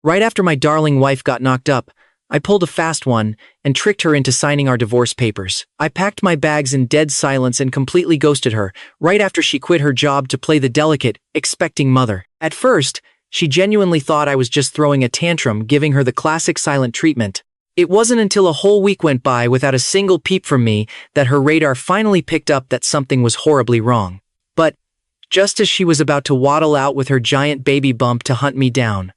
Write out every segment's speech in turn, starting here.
Right after my darling wife got knocked up, I pulled a fast one and tricked her into signing our divorce papers. I packed my bags in dead silence and completely ghosted her right after she quit her job to play the delicate, expecting mother. At first, she genuinely thought I was just throwing a tantrum, giving her the classic silent treatment. It wasn't until a whole week went by without a single peep from me that her radar finally picked up that something was horribly wrong. But just as she was about to waddle out with her giant baby bump to hunt me down,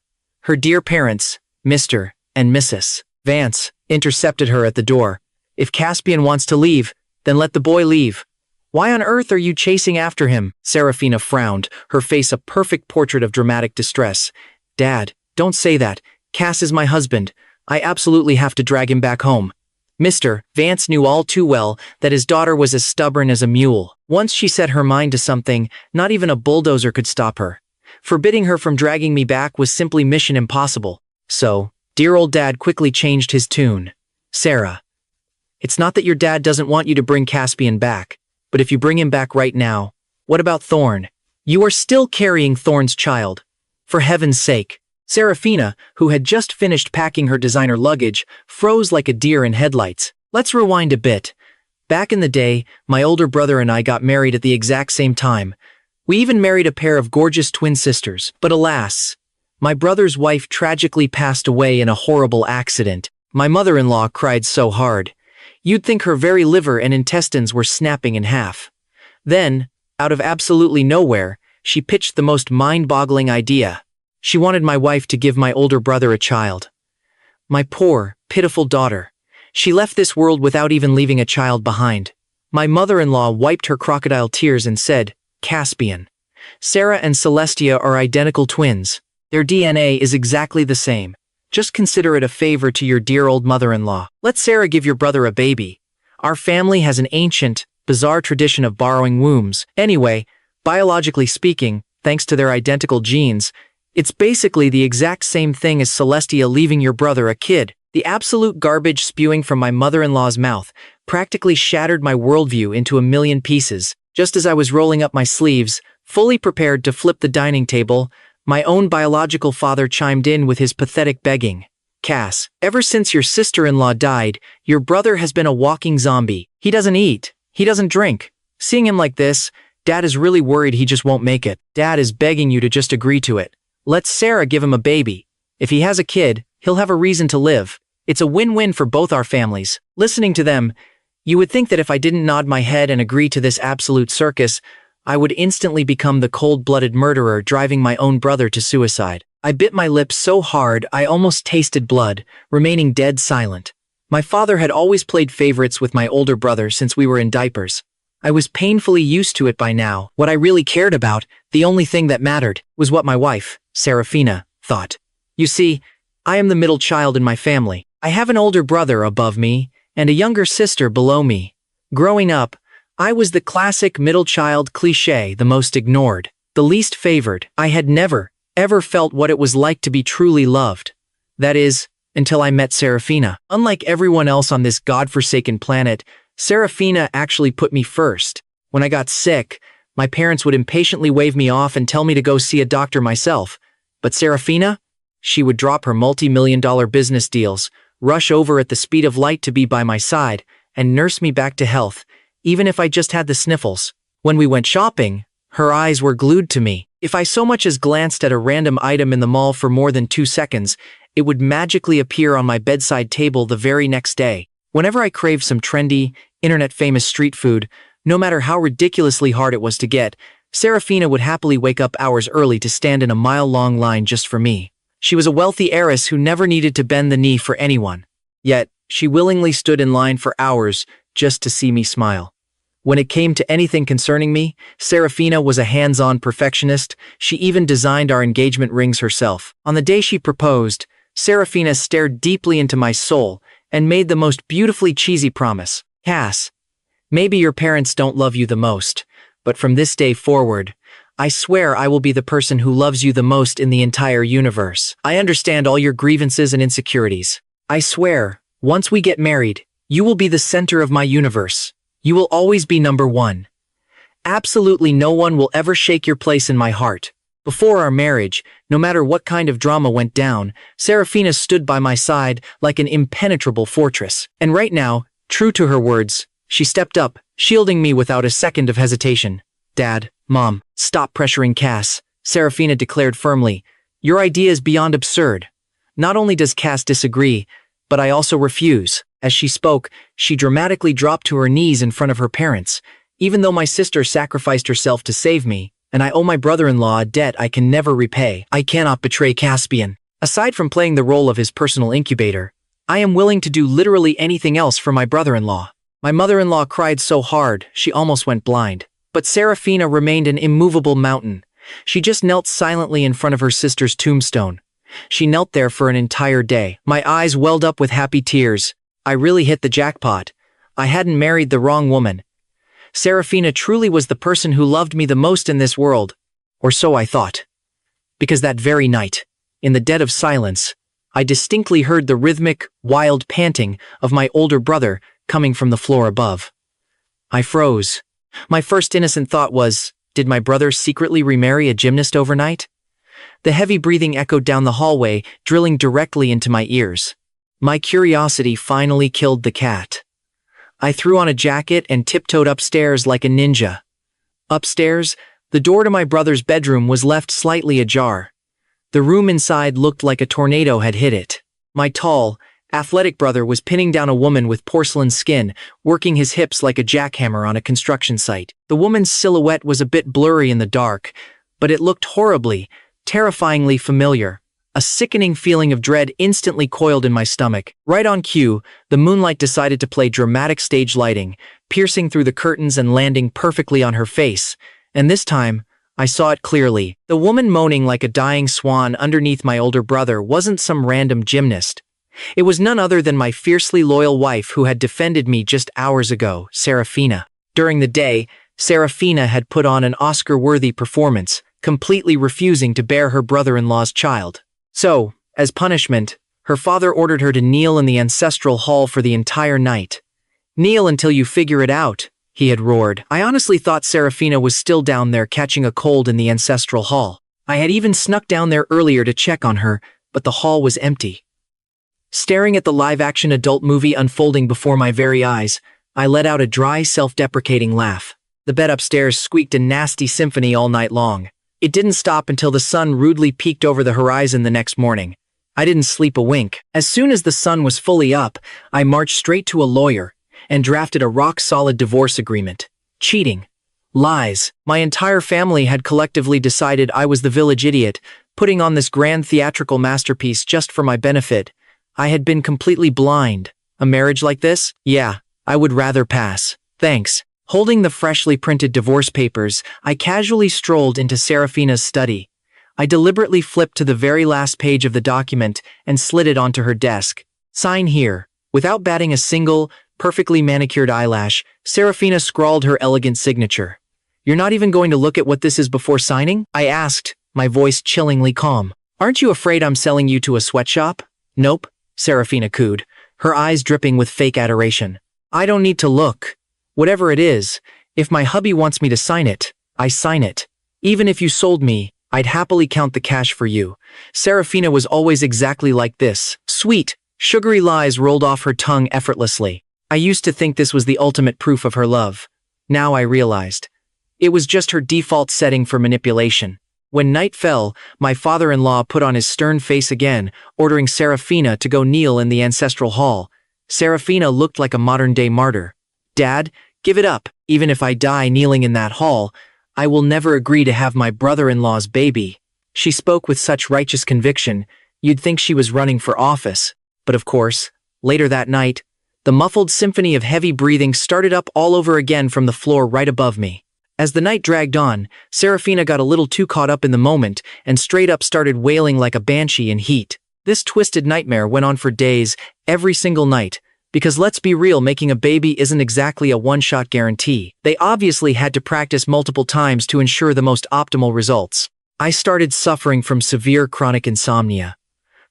her dear parents, Mr. and Mrs. Vance, intercepted her at the door. If Caspian wants to leave, then let the boy leave. Why on earth are you chasing after him? Seraphina frowned, her face a perfect portrait of dramatic distress. Dad, don't say that. Cass is my husband. I absolutely have to drag him back home. Mr. Vance knew all too well that his daughter was as stubborn as a mule. Once she set her mind to something, not even a bulldozer could stop her. Forbidding her from dragging me back was simply mission impossible. So, dear old dad quickly changed his tune. Sarah, it's not that your dad doesn't want you to bring Caspian back, but if you bring him back right now, what about Thorne? You are still carrying Thorne's child. For heaven's sake. Seraphina, who had just finished packing her designer luggage, froze like a deer in headlights. Let's rewind a bit. Back in the day, my older brother and I got married at the exact same time. We even married a pair of gorgeous twin sisters, but alas, my brother's wife tragically passed away in a horrible accident. My mother-in-law cried so hard. You'd think her very liver and intestines were snapping in half. Then, out of absolutely nowhere, she pitched the most mind-boggling idea. She wanted my wife to give my older brother a child. My poor, pitiful daughter. She left this world without even leaving a child behind. My mother-in-law wiped her crocodile tears and said, Caspian. Sarah and Celestia are identical twins. Their DNA is exactly the same. Just consider it a favor to your dear old mother-in-law. Let Sarah give your brother a baby. Our family has an ancient, bizarre tradition of borrowing wombs. Anyway, biologically speaking, thanks to their identical genes, it's basically the exact same thing as Celestia leaving your brother a kid. The absolute garbage spewing from my mother-in-law's mouth practically shattered my worldview into a million pieces. Just as I was rolling up my sleeves, fully prepared to flip the dining table, my own biological father chimed in with his pathetic begging. Cass, ever since your sister-in-law died, your brother has been a walking zombie. He doesn't eat. He doesn't drink. Seeing him like this, Dad is really worried he just won't make it. Dad is begging you to just agree to it. Let Sarah give him a baby. If he has a kid, he'll have a reason to live. It's a win-win for both our families. Listening to them, you would think that if I didn't nod my head and agree to this absolute circus, I would instantly become the cold-blooded murderer driving my own brother to suicide. I bit my lips so hard I almost tasted blood, remaining dead silent. My father had always played favorites with my older brother since we were in diapers. I was painfully used to it by now. What I really cared about, the only thing that mattered, was what my wife, Seraphina, thought. You see, I am the middle child in my family. I have an older brother above me and a younger sister below me. Growing up, I was the classic middle child cliché, the most ignored, the least favored. I had never, ever felt what it was like to be truly loved. That is, until I met Seraphina. Unlike everyone else on this godforsaken planet, Seraphina actually put me first. When I got sick, my parents would impatiently wave me off and tell me to go see a doctor myself. But Seraphina? She would drop her multi-million-dollar business deals, rush over at the speed of light to be by my side, and nurse me back to health, even if I just had the sniffles. When we went shopping, her eyes were glued to me. If I so much as glanced at a random item in the mall for more than 2 seconds, it would magically appear on my bedside table the very next day. Whenever I craved some trendy, internet-famous street food, no matter how ridiculously hard it was to get, Seraphina would happily wake up hours early to stand in a mile-long line just for me. She was a wealthy heiress who never needed to bend the knee for anyone. Yet, she willingly stood in line for hours just to see me smile. When it came to anything concerning me, Seraphina was a hands-on perfectionist. She even designed our engagement rings herself. On the day she proposed, Seraphina stared deeply into my soul and made the most beautifully cheesy promise. Cass, maybe your parents don't love you the most, but from this day forward, I swear I will be the person who loves you the most in the entire universe. I understand all your grievances and insecurities. I swear, once we get married, you will be the center of my universe. You will always be number one. Absolutely no one will ever shake your place in my heart. Before our marriage, no matter what kind of drama went down, Seraphina stood by my side like an impenetrable fortress. And right now, true to her words, she stepped up, shielding me without a second of hesitation. Dad, Mom, stop pressuring Cass, Seraphina declared firmly. Your idea is beyond absurd. Not only does Cass disagree, but I also refuse. As she spoke, she dramatically dropped to her knees in front of her parents. Even though my sister sacrificed herself to save me, and I owe my brother-in-law a debt I can never repay, I cannot betray Caspian. Aside from playing the role of his personal incubator, I am willing to do literally anything else for my brother-in-law. My mother-in-law cried so hard, she almost went blind. But Seraphina remained an immovable mountain. She just knelt silently in front of her sister's tombstone. She knelt there for an entire day. My eyes welled up with happy tears. I really hit the jackpot. I hadn't married the wrong woman. Seraphina truly was the person who loved me the most in this world. Or so I thought. Because that very night, in the dead of silence, I distinctly heard the rhythmic, wild panting of my older brother coming from the floor above. I froze. My first innocent thought was, did my brother secretly remarry a gymnast overnight? The heavy breathing echoed down the hallway, drilling directly into my ears. My curiosity finally killed the cat. I threw on a jacket and tiptoed upstairs like a ninja. Upstairs, the door to my brother's bedroom was left slightly ajar. The room inside looked like a tornado had hit it. My tall, athletic brother was pinning down a woman with porcelain skin, working his hips like a jackhammer on a construction site. The woman's silhouette was a bit blurry in the dark, but it looked horribly, terrifyingly familiar. A sickening feeling of dread instantly coiled in my stomach. Right on cue, the moonlight decided to play dramatic stage lighting, piercing through the curtains and landing perfectly on her face. And this time, I saw it clearly. The woman moaning like a dying swan underneath my older brother wasn't some random gymnast. It was none other than my fiercely loyal wife who had defended me just hours ago, Seraphina. During the day, Seraphina had put on an Oscar-worthy performance, completely refusing to bear her brother-in-law's child. So, as punishment, her father ordered her to kneel in the ancestral hall for the entire night. "Kneel until you figure it out," he had roared. I honestly thought Seraphina was still down there catching a cold in the ancestral hall. I had even snuck down there earlier to check on her, but the hall was empty. Staring at the live-action adult movie unfolding before my very eyes, I let out a dry, self-deprecating laugh. The bed upstairs squeaked a nasty symphony all night long. It didn't stop until the sun rudely peeked over the horizon the next morning. I didn't sleep a wink. As soon as the sun was fully up, I marched straight to a lawyer and drafted a rock-solid divorce agreement. Cheating. Lies. My entire family had collectively decided I was the village idiot, putting on this grand theatrical masterpiece just for my benefit. I had been completely blind. A marriage like this? Yeah, I would rather pass. Thanks. Holding the freshly printed divorce papers, I casually strolled into Seraphina's study. I deliberately flipped to the very last page of the document and slid it onto her desk. Sign here. Without batting a single, perfectly manicured eyelash, Seraphina scrawled her elegant signature. "You're not even going to look at what this is before signing?" I asked, my voice chillingly calm. "Aren't you afraid I'm selling you to a sweatshop?" "Nope," Seraphina cooed, her eyes dripping with fake adoration. "I don't need to look. Whatever it is, if my hubby wants me to sign it, I sign it. Even if you sold me, I'd happily count the cash for you." Seraphina was always exactly like this. Sweet, sugary lies rolled off her tongue effortlessly. I used to think this was the ultimate proof of her love. Now I realized. It was just her default setting for manipulation. When night fell, my father-in-law put on his stern face again, ordering Seraphina to go kneel in the ancestral hall. Seraphina looked like a modern-day martyr. "Dad, give it up. Even if I die kneeling in that hall, I will never agree to have my brother-in-law's baby." She spoke with such righteous conviction, you'd think she was running for office. But of course, later that night, the muffled symphony of heavy breathing started up all over again from the floor right above me. As the night dragged on, Seraphina got a little too caught up in the moment and straight up started wailing like a banshee in heat. This twisted nightmare went on for days, every single night. Because let's be real, making a baby isn't exactly a one-shot guarantee. They obviously had to practice multiple times to ensure the most optimal results. I started suffering from severe chronic insomnia.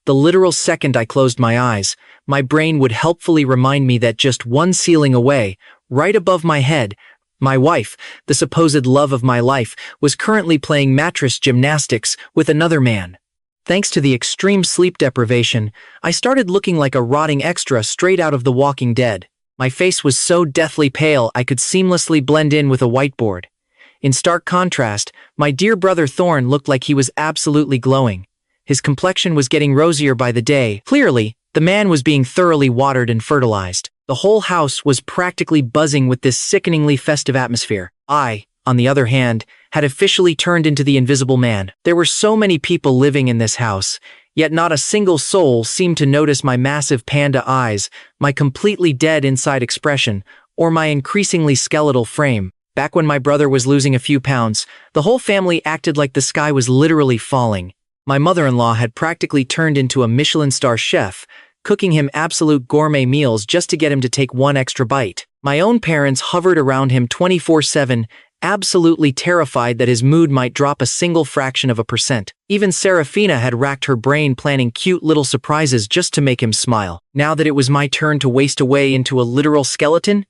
The literal second I closed my eyes, my brain would helpfully remind me that just one ceiling away, right above my head, My wife, the supposed love of my life, was currently playing mattress gymnastics with another man. Thanks to the extreme sleep deprivation, I started looking like a rotting extra straight out of The Walking Dead. My face was so deathly pale I could seamlessly blend in with a whiteboard. In stark contrast, my dear brother Thorne looked like he was absolutely glowing. His complexion was getting rosier by the day. Clearly, the man was being thoroughly watered and fertilized. The whole house was practically buzzing with this sickeningly festive atmosphere. I, on the other hand, had officially turned into the Invisible Man. There were so many people living in this house, yet not a single soul seemed to notice my massive panda eyes, my completely dead inside expression, or my increasingly skeletal frame. Back when my brother was losing a few pounds, the whole family acted like the sky was literally falling. My mother-in-law had practically turned into a Michelin star chef, cooking him absolute gourmet meals just to get him to take one extra bite. My own parents hovered around him 24/7, absolutely terrified that his mood might drop a single fraction of a percent. Even Seraphina had racked her brain planning cute little surprises just to make him smile. Now that it was my turn to waste away into a literal skeleton,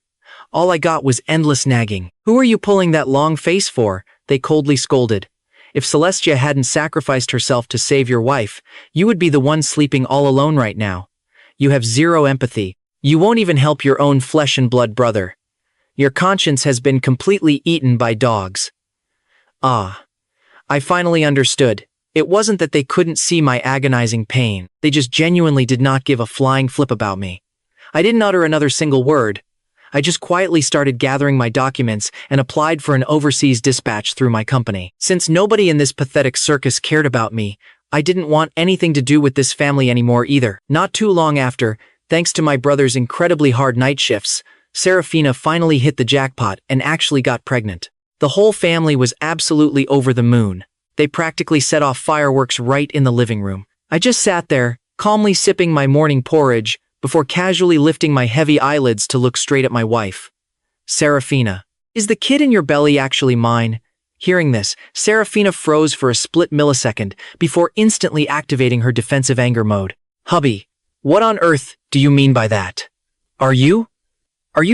all I got was endless nagging. "Who are you pulling that long face for?" they coldly scolded. "If Celestia hadn't sacrificed herself to save your wife, you would be the one sleeping all alone right now. You have zero empathy. You won't even help your own flesh and blood brother. Your conscience has been completely eaten by dogs." Ah, I finally understood. It wasn't that they couldn't see my agonizing pain. They just genuinely did not give a flying flip about me. I didn't utter another single word. I just quietly started gathering my documents and applied for an overseas dispatch through my company. Since nobody in this pathetic circus cared about me, I didn't want anything to do with this family anymore either. Not too long after, thanks to my brother's incredibly hard night shifts, Seraphina finally hit the jackpot and actually got pregnant. The whole family was absolutely over the moon. They practically set off fireworks right in the living room. I just sat there, calmly sipping my morning porridge, before casually lifting my heavy eyelids to look straight at my wife. "Seraphina, is the kid in your belly actually mine?" Hearing this, Seraphina froze for a split millisecond before instantly activating her defensive anger mode. "Hubby, what on earth do you mean by that? Are you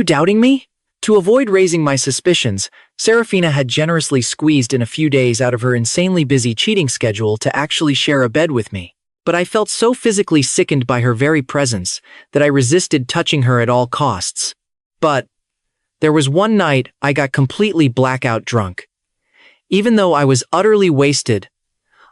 doubting me?" To avoid raising my suspicions, Seraphina had generously squeezed in a few days out of her insanely busy cheating schedule to actually share a bed with me. But I felt so physically sickened by her very presence that I resisted touching her at all costs. But there was one night I got completely blackout drunk. Even though I was utterly wasted,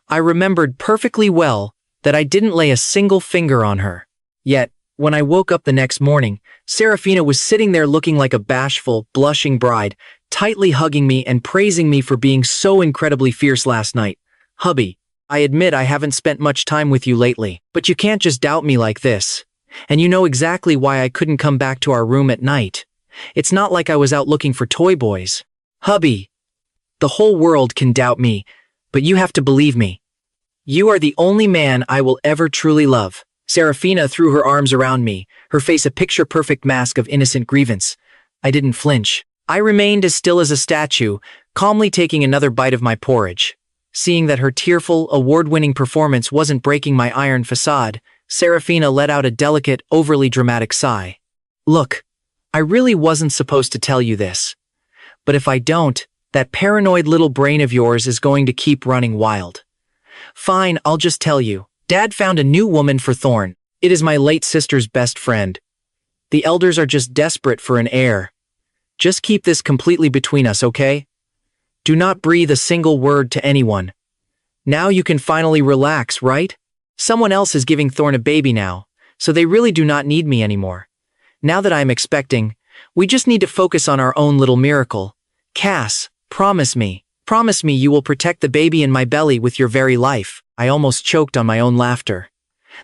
I remembered perfectly well that I didn't lay a single finger on her. Yet, when I woke up the next morning, Seraphina was sitting there looking like a bashful, blushing bride, tightly hugging me and praising me for being so incredibly fierce last night. "Hubby, I admit I haven't spent much time with you lately, but you can't just doubt me like this. And you know exactly why I couldn't come back to our room at night. It's not like I was out looking for toy boys. Hubby, the whole world can doubt me, but you have to believe me. You are the only man I will ever truly love." Seraphina threw her arms around me, her face a picture-perfect mask of innocent grievance. I didn't flinch. I remained as still as a statue, calmly taking another bite of my porridge. Seeing that her tearful, award-winning performance wasn't breaking my iron facade, Seraphina let out a delicate, overly dramatic sigh. "Look, I really wasn't supposed to tell you this. But if I don't, that paranoid little brain of yours is going to keep running wild. Fine, I'll just tell you. Dad found a new woman for Thorne. It is my late sister's best friend. The elders are just desperate for an heir. Just keep this completely between us, okay? Do not breathe a single word to anyone. Now you can finally relax, right? Someone else is giving Thorne a baby now, so they really do not need me anymore. Now that I am expecting, we just need to focus on our own little miracle. Cass, promise me you will protect the baby in my belly with your very life." I almost choked on my own laughter.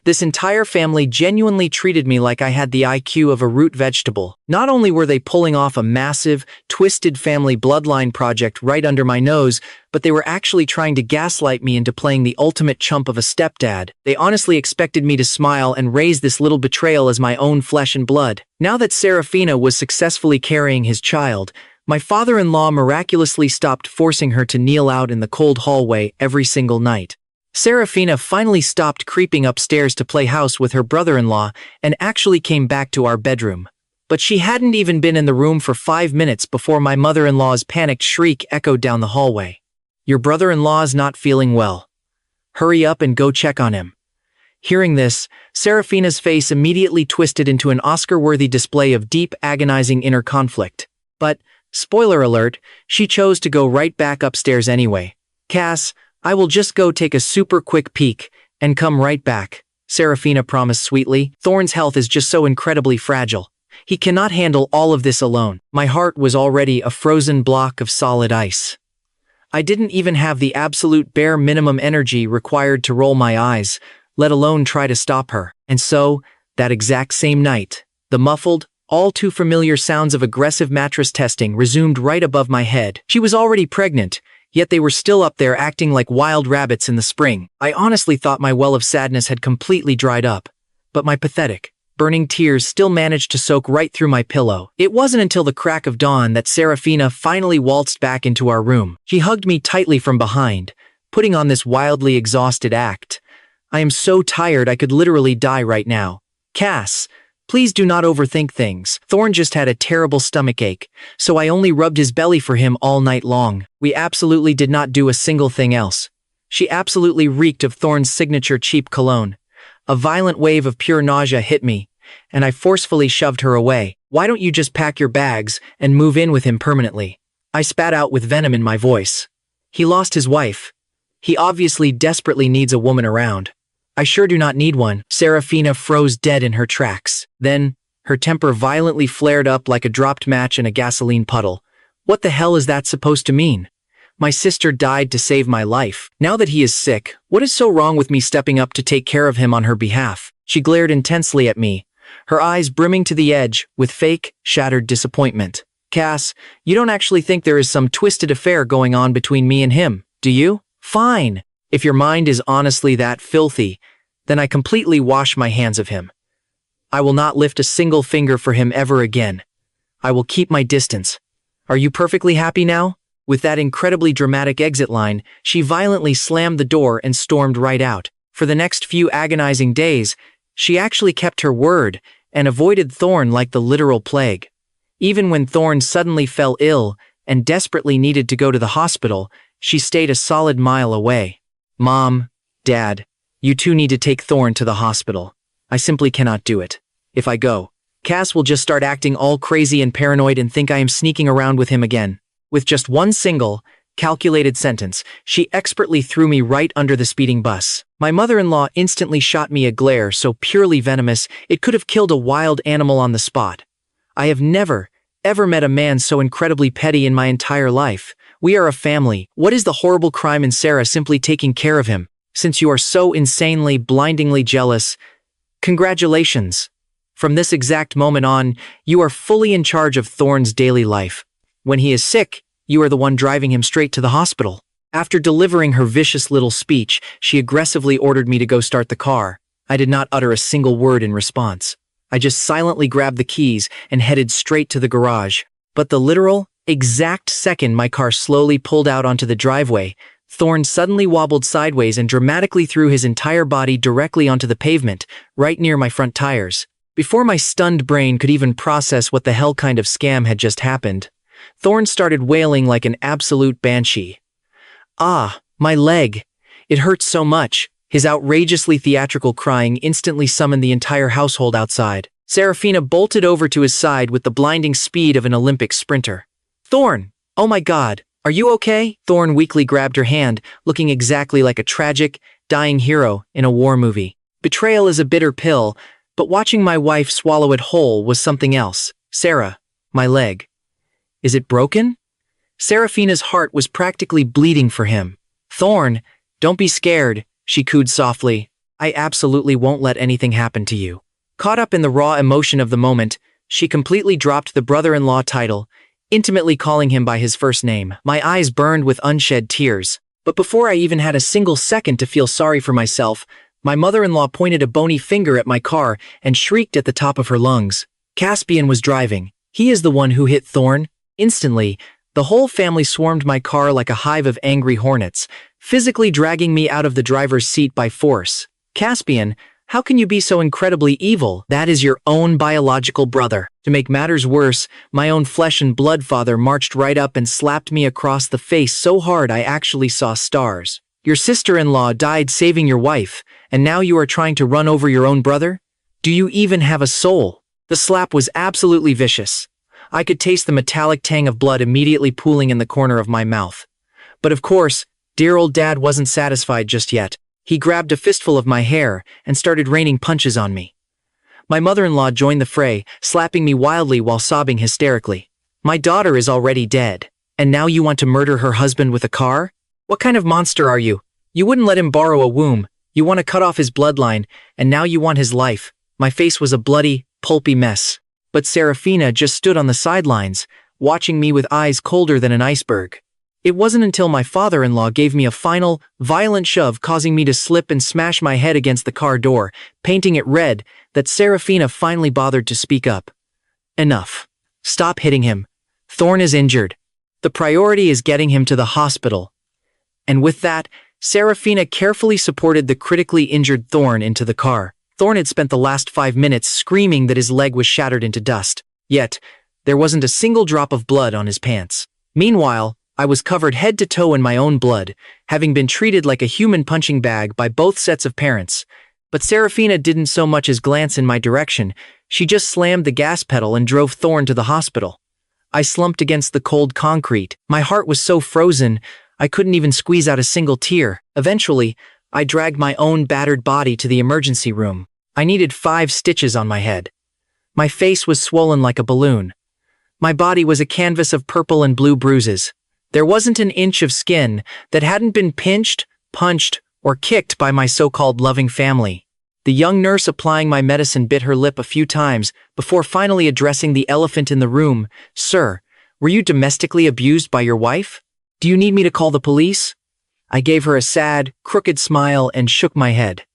This entire family genuinely treated me like I had the IQ of a root vegetable. Not only were they pulling off a massive, twisted family bloodline project right under my nose, but they were actually trying to gaslight me into playing the ultimate chump of a stepdad. They honestly expected me to smile and raise this little betrayal as my own flesh and blood. Now that Seraphina was successfully carrying his child, my father-in-law miraculously stopped forcing her to kneel out in the cold hallway every single night. Seraphina finally stopped creeping upstairs to play house with her brother-in-law and actually came back to our bedroom. But she hadn't even been in the room for 5 minutes before my mother-in-law's panicked shriek echoed down the hallway. "Your brother-in-law's not feeling well. Hurry up and go check on him." Hearing this, Seraphina's face immediately twisted into an Oscar-worthy display of deep, agonizing inner conflict. But, spoiler alert, she chose to go right back upstairs anyway. "Cass, I will just go take a super quick peek and come right back," Seraphina promised sweetly. "Thorne's health is just so incredibly fragile. He cannot handle all of this alone." My heart was already a frozen block of solid ice. I didn't even have the absolute bare minimum energy required to roll my eyes, let alone try to stop her. And so, that exact same night, the muffled, all too familiar sounds of aggressive mattress testing resumed right above my head. She was already pregnant, yet they were still up there acting like wild rabbits in the spring. I honestly thought my well of sadness had completely dried up, but my pathetic, burning tears still managed to soak right through my pillow. It wasn't until the crack of dawn that Seraphina finally waltzed back into our room. She hugged me tightly from behind, putting on this wildly exhausted act. "I am so tired I could literally die right now. Cass, please do not overthink things. Thorne just had a terrible stomachache, so I only rubbed his belly for him all night long." We absolutely did not do a single thing else. She absolutely reeked of Thorne's signature cheap cologne. A violent wave of pure nausea hit me, and I forcefully shoved her away. "Why don't you just pack your bags and move in with him permanently?" I spat out with venom in my voice. "He lost his wife. He obviously desperately needs a woman around. I sure do not need one." Seraphina froze dead in her tracks. Then, her temper violently flared up like a dropped match in a gasoline puddle. "What the hell is that supposed to mean? My sister died to save my life. Now that he is sick, what is so wrong with me stepping up to take care of him on her behalf?" She glared intensely at me, her eyes brimming to the edge with fake, shattered disappointment. "Cass, you don't actually think there is some twisted affair going on between me and him, do you? Fine. If your mind is honestly that filthy, then I completely wash my hands of him. I will not lift a single finger for him ever again. I will keep my distance. Are you perfectly happy now?" With that incredibly dramatic exit line, she violently slammed the door and stormed right out. For the next few agonizing days, she actually kept her word and avoided Thorne like the literal plague. Even when Thorne suddenly fell ill and desperately needed to go to the hospital, she stayed a solid mile away. "Mom, Dad, you two need to take Thorne to the hospital. I simply cannot do it. If I go, Cass will just start acting all crazy and paranoid and think I am sneaking around with him again." With just one single, calculated sentence, she expertly threw me right under the speeding bus. My mother-in-law instantly shot me a glare so purely venomous it could have killed a wild animal on the spot. I have never, ever met a man so incredibly petty in my entire life. "We are a family. What is the horrible crime in Sarah simply taking care of him? Since you are so insanely, blindingly jealous, congratulations. From this exact moment on, you are fully in charge of Thorne's daily life. When he is sick, you are the one driving him straight to the hospital." After delivering her vicious little speech, she aggressively ordered me to go start the car. I did not utter a single word in response. I just silently grabbed the keys and headed straight to the garage. But the literal, exact second my car slowly pulled out onto the driveway, Thorne suddenly wobbled sideways and dramatically threw his entire body directly onto the pavement, right near my front tires. Before my stunned brain could even process what the hell kind of scam had just happened, Thorne started wailing like an absolute banshee. "Ah, my leg. It hurts so much." His outrageously theatrical crying instantly summoned the entire household outside. Seraphina bolted over to his side with the blinding speed of an Olympic sprinter. "Thorne, oh my God, are you okay?" Thorne weakly grabbed her hand, looking exactly like a tragic, dying hero in a war movie. Betrayal is a bitter pill, but watching my wife swallow it whole was something else. "Sarah, my leg. Is it broken?" Seraphina's heart was practically bleeding for him. "Thorne, don't be scared," she cooed softly. "I absolutely won't let anything happen to you." Caught up in the raw emotion of the moment, she completely dropped the brother-in-law title, intimately calling him by his first name. My eyes burned with unshed tears. But before I even had a single second to feel sorry for myself, my mother-in-law pointed a bony finger at my car and shrieked at the top of her lungs. Caspian was driving. He is the one who hit Thorne. Instantly, the whole family swarmed my car like a hive of angry hornets, physically dragging me out of the driver's seat by force. Caspian, How can you be so incredibly evil? That is your own biological brother. To make matters worse, my own flesh and blood father marched right up and slapped me across the face so hard I actually saw stars. Your sister-in-law died saving your wife, and now you are trying to run over your own brother? Do you even have a soul? The slap was absolutely vicious. I could taste the metallic tang of blood immediately pooling in the corner of my mouth. But of course, dear old dad wasn't satisfied just yet. He grabbed a fistful of my hair and started raining punches on me. My mother-in-law joined the fray, slapping me wildly while sobbing hysterically. My daughter is already dead, and now you want to murder her husband with a car? What kind of monster are you? You wouldn't let him borrow a womb, you want to cut off his bloodline, and now you want his life. My face was a bloody, pulpy mess. But Seraphina just stood on the sidelines, watching me with eyes colder than an iceberg. It wasn't until my father-in-law gave me a final, violent shove causing me to slip and smash my head against the car door, painting it red, that Seraphina finally bothered to speak up. Enough. Stop hitting him. Thorne is injured. The priority is getting him to the hospital. And with that, Seraphina carefully supported the critically injured Thorne into the car. Thorne had spent the last 5 minutes screaming that his leg was shattered into dust. Yet, there wasn't a single drop of blood on his pants. Meanwhile, I was covered head to toe in my own blood, having been treated like a human punching bag by both sets of parents. But Seraphina didn't so much as glance in my direction. She just slammed the gas pedal and drove Thorne to the hospital. I slumped against the cold concrete. My heart was so frozen, I couldn't even squeeze out a single tear. Eventually, I dragged my own battered body to the emergency room. I needed 5 stitches on my head. My face was swollen like a balloon. My body was a canvas of purple and blue bruises. There wasn't an inch of skin that hadn't been pinched, punched, or kicked by my so-called loving family. The young nurse applying my medicine bit her lip a few times before finally addressing the elephant in the room. Sir, were you domestically abused by your wife? Do you need me to call the police? I gave her a sad, crooked smile and shook my head.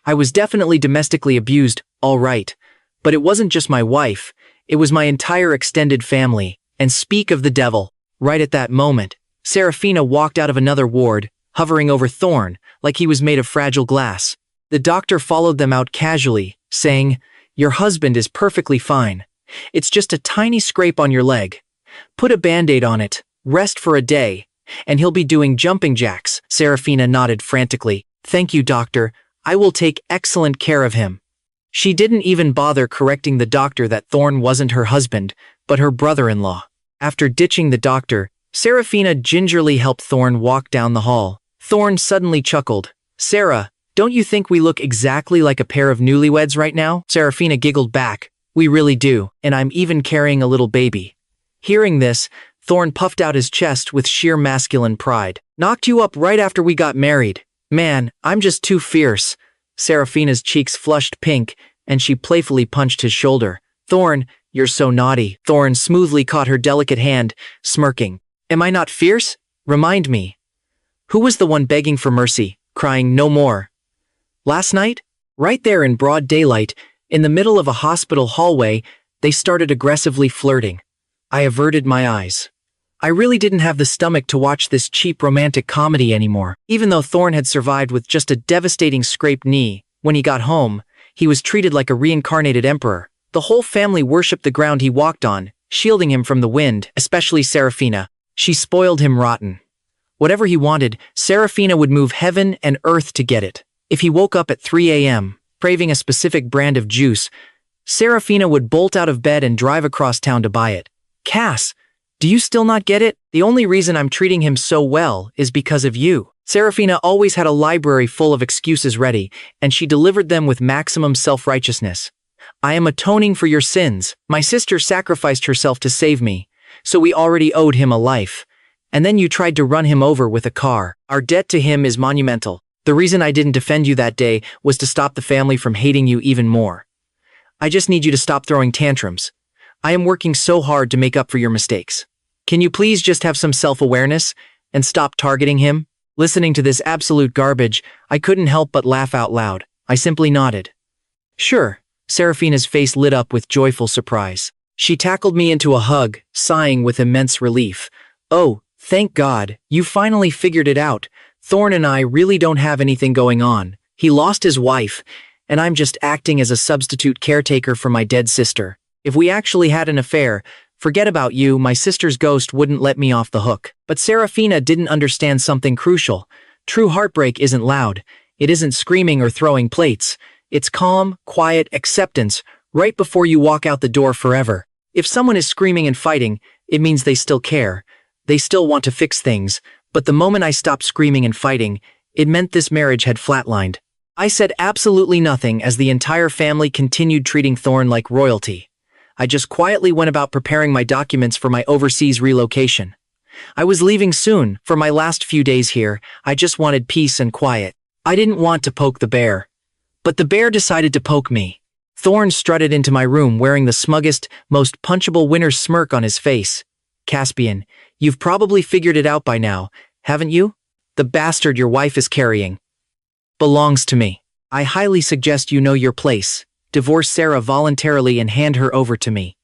I was definitely domestically abused, all right. But it wasn't just my wife, it was my entire extended family. And speak of the devil. Right at that moment, Seraphina walked out of another ward, hovering over Thorne like he was made of fragile glass. The doctor followed them out casually, saying, "Your husband is perfectly fine. It's just a tiny scrape on your leg. Put a band-aid on it, rest for a day, and he'll be doing jumping jacks." Seraphina nodded frantically. "Thank you, doctor. I will take excellent care of him." She didn't even bother correcting the doctor that Thorne wasn't her husband, but her brother-in-law. After ditching the doctor, Seraphina gingerly helped Thorne walk down the hall. Thorne suddenly chuckled. "Sarah, don't you think we look exactly like a pair of newlyweds right now?" Seraphina giggled back. "We really do, and I'm even carrying a little baby." Hearing this, Thorne puffed out his chest with sheer masculine pride. "Knocked you up right after we got married. Man, I'm just too fierce." Seraphina's cheeks flushed pink, and she playfully punched his shoulder. "Thorne, you're so naughty." Thorne smoothly caught her delicate hand, smirking. "Am I not fierce? Remind me. Who was the one begging for mercy, crying no more? Last night? Right there in broad daylight, in the middle of a hospital hallway, they started aggressively flirting. I averted my eyes. I really didn't have the stomach to watch this cheap romantic comedy anymore. Even though Thorne had survived with just a devastating scraped knee, when he got home, he was treated like a reincarnated emperor. The whole family worshipped the ground he walked on, shielding him from the wind, especially Seraphina. She spoiled him rotten. Whatever he wanted, Seraphina would move heaven and earth to get it. If he woke up at 3 a.m., craving a specific brand of juice, Seraphina would bolt out of bed and drive across town to buy it. Cass, do you still not get it? The only reason I'm treating him so well is because of you. Seraphina always had a library full of excuses ready, and she delivered them with maximum self-righteousness. I am atoning for your sins. My sister sacrificed herself to save me, so we already owed him a life. And then you tried to run him over with a car. Our debt to him is monumental. The reason I didn't defend you that day was to stop the family from hating you even more. I just need you to stop throwing tantrums. I am working so hard to make up for your mistakes. Can you please just have some self-awareness and stop targeting him? Listening to this absolute garbage, I couldn't help but laugh out loud. I simply nodded. Sure. Seraphina's face lit up with joyful surprise. She tackled me into a hug, sighing with immense relief. Oh, thank God, you finally figured it out. Thorne and I really don't have anything going on. He lost his wife, and I'm just acting as a substitute caretaker for my dead sister. If we actually had an affair, forget about you, my sister's ghost wouldn't let me off the hook. But Seraphina didn't understand something crucial. True heartbreak isn't loud. It isn't screaming or throwing plates. It's calm, quiet acceptance right before you walk out the door forever. If someone is screaming and fighting, it means they still care. They still want to fix things. But the moment I stopped screaming and fighting, it meant this marriage had flatlined. I said absolutely nothing as the entire family continued treating Thorne like royalty. I just quietly went about preparing my documents for my overseas relocation. I was leaving soon. For my last few days here, I just wanted peace and quiet. I didn't want to poke the bear. But the bear decided to poke me. Thorne strutted into my room wearing the smuggest, most punchable winner's smirk on his face. Caspian, you've probably figured it out by now, haven't you? The bastard your wife is carrying belongs to me. I highly suggest you know your place. Divorce Sarah voluntarily and hand her over to me.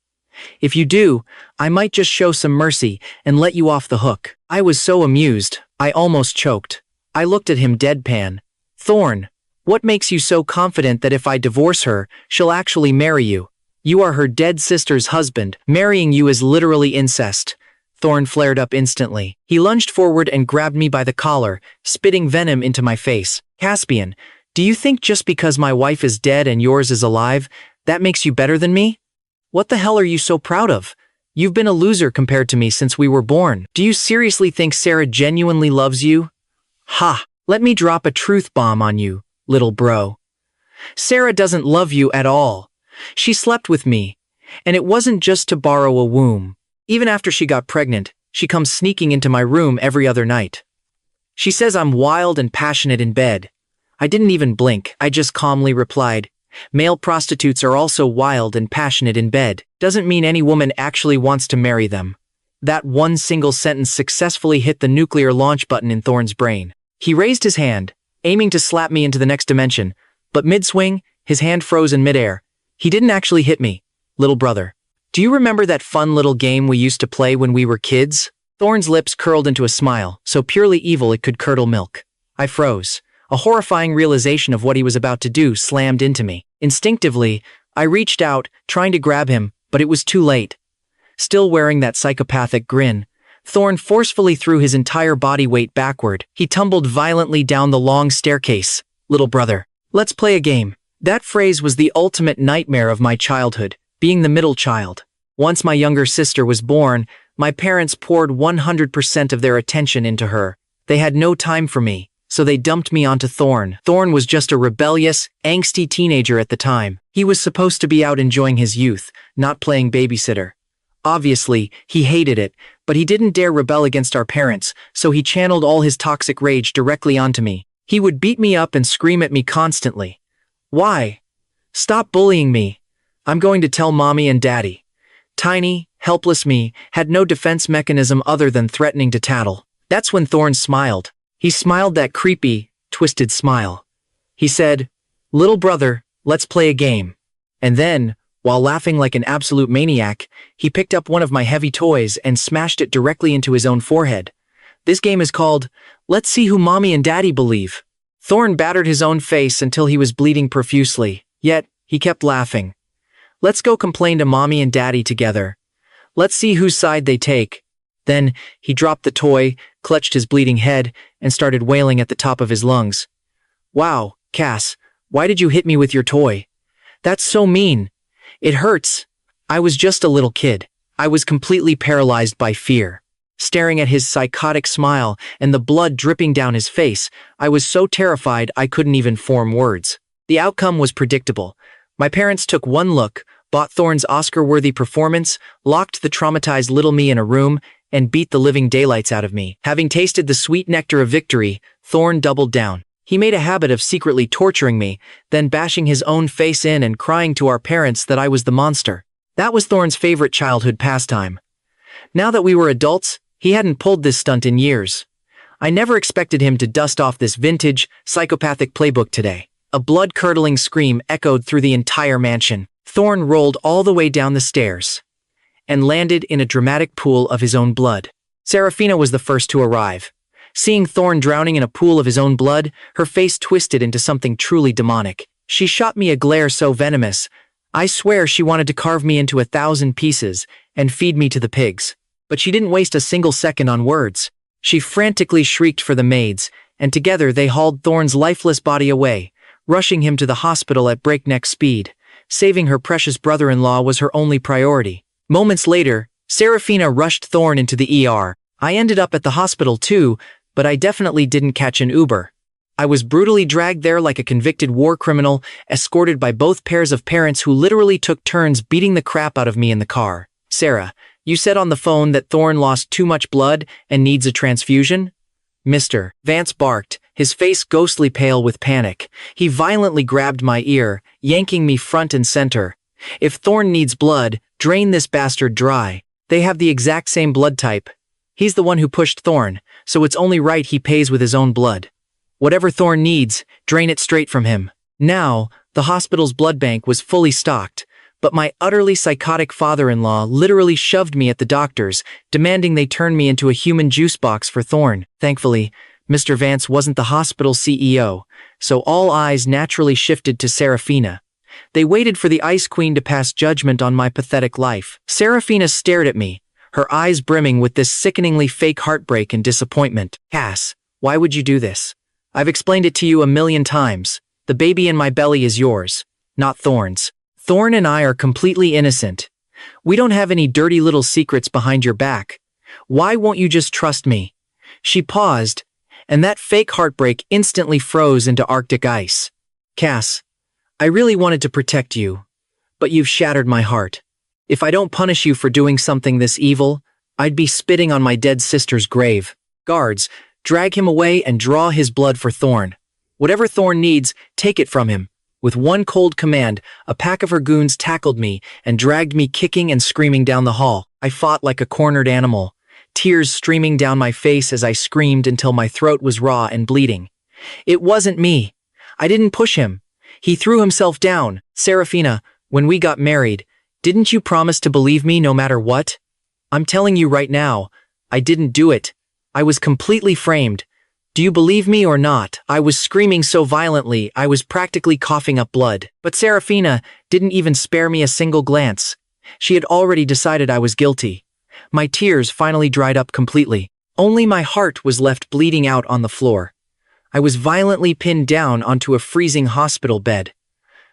If you do, I might just show some mercy and let you off the hook. I was so amused, I almost choked. I looked at him deadpan. Thorne, what makes you so confident that if I divorce her, she'll actually marry you? You are her dead sister's husband. Marrying you is literally incest. Thorne flared up instantly. He lunged forward and grabbed me by the collar, spitting venom into my face. Caspian, do you think just because my wife is dead and yours is alive, that makes you better than me? What the hell are you so proud of? You've been a loser compared to me since we were born. Do you seriously think Sarah genuinely loves you? Ha! Let me drop a truth bomb on you, little bro. Sarah doesn't love you at all. She slept with me, and it wasn't just to borrow a womb. Even after she got pregnant, she comes sneaking into my room every other night. She says I'm wild and passionate in bed. I didn't even blink. I just calmly replied, male prostitutes are also wild and passionate in bed. Doesn't mean any woman actually wants to marry them. That one single sentence successfully hit the nuclear launch button in Thorne's brain. He raised his hand, aiming to slap me into the next dimension, but mid-swing, his hand froze in midair. He didn't actually hit me. Little brother, do you remember that fun little game we used to play when we were kids? Thorne's lips curled into a smile, so purely evil it could curdle milk. I froze. A horrifying realization of what he was about to do slammed into me. Instinctively, I reached out, trying to grab him, but it was too late. Still wearing that psychopathic grin, Thorne forcefully threw his entire body weight backward. He tumbled violently down the long staircase. Little brother, let's play a game. That phrase was the ultimate nightmare of my childhood, being the middle child. Once my younger sister was born, my parents poured 100% of their attention into her. They had no time for me, so they dumped me onto Thorne. Thorne was just a rebellious, angsty teenager at the time. He was supposed to be out enjoying his youth, not playing babysitter. Obviously, he hated it, but he didn't dare rebel against our parents, so he channeled all his toxic rage directly onto me. He would beat me up and scream at me constantly. Why? Stop bullying me. I'm going to tell mommy and daddy. Tiny, helpless me had no defense mechanism other than threatening to tattle. That's when Thorne smiled. He smiled that creepy, twisted smile. He said, "Little brother, let's play a game." And then, while laughing like an absolute maniac, he picked up one of my heavy toys and smashed it directly into his own forehead. This game is called, Let's See Who Mommy and Daddy Believe. Thorne battered his own face until he was bleeding profusely, yet he kept laughing. Let's go complain to mommy and daddy together. Let's see whose side they take. Then, he dropped the toy, clutched his bleeding head, and started wailing at the top of his lungs. Wow, Cass, why did you hit me with your toy? That's so mean. It hurts. I was just a little kid. I was completely paralyzed by fear. Staring at his psychotic smile and the blood dripping down his face, I was so terrified I couldn't even form words. The outcome was predictable. My parents took one look, bought Thorne's Oscar-worthy performance, locked the traumatized little me in a room, and beat the living daylights out of me. Having tasted the sweet nectar of victory, Thorne doubled down. He made a habit of secretly torturing me, then bashing his own face in and crying to our parents that I was the monster. That was Thorne's favorite childhood pastime. Now that we were adults, he hadn't pulled this stunt in years. I never expected him to dust off this vintage, psychopathic playbook today. A blood-curdling scream echoed through the entire mansion. Thorne rolled all the way down the stairs and landed in a dramatic pool of his own blood. Seraphina was the first to arrive. Seeing Thorne drowning in a pool of his own blood, her face twisted into something truly demonic. She shot me a glare so venomous. I swear she wanted to carve me into 1,000 pieces and feed me to the pigs. But she didn't waste a single second on words. She frantically shrieked for the maids, and together they hauled Thorne's lifeless body away, rushing him to the hospital at breakneck speed. Saving her precious brother-in-law was her only priority. Moments later, Seraphina rushed Thorne into the ER. I ended up at the hospital too, but I definitely didn't catch an Uber. I was brutally dragged there like a convicted war criminal, escorted by both pairs of parents who literally took turns beating the crap out of me in the car. Sarah, you said on the phone that Thorne lost too much blood and needs a transfusion? Mr. Vance barked, his face ghostly pale with panic. He violently grabbed my ear, yanking me front and center. If Thorne needs blood, drain this bastard dry. They have the exact same blood type. He's the one who pushed Thorne, so it's only right he pays with his own blood. Whatever Thorne needs, drain it straight from him. Now, the hospital's blood bank was fully stocked, but my utterly psychotic father-in-law literally shoved me at the doctors, demanding they turn me into a human juice box for Thorne. Thankfully, Mr. Vance wasn't the hospital CEO, so all eyes naturally shifted to Seraphina. They waited for the Ice Queen to pass judgment on my pathetic life. Seraphina stared at me, her eyes brimming with this sickeningly fake heartbreak and disappointment. Cass, why would you do this? I've explained it to you 1,000,000 times. The baby in my belly is yours, not Thorne's. Thorne and I are completely innocent. We don't have any dirty little secrets behind your back. Why won't you just trust me? She paused, and that fake heartbreak instantly froze into Arctic ice. Cass, I really wanted to protect you, but you've shattered my heart. If I don't punish you for doing something this evil, I'd be spitting on my dead sister's grave. Guards, drag him away and draw his blood for Thorne. Whatever Thorne needs, take it from him. With one cold command, a pack of her goons tackled me and dragged me kicking and screaming down the hall. I fought like a cornered animal, tears streaming down my face as I screamed until my throat was raw and bleeding. It wasn't me. I didn't push him. He threw himself down. Seraphina, when we got married, didn't you promise to believe me no matter what? I'm telling you right now, I didn't do it. I was completely framed. Do you believe me or not? I was screaming so violently, I was practically coughing up blood. But Seraphina didn't even spare me a single glance. She had already decided I was guilty. My tears finally dried up completely. Only my heart was left bleeding out on the floor. I was violently pinned down onto a freezing hospital bed.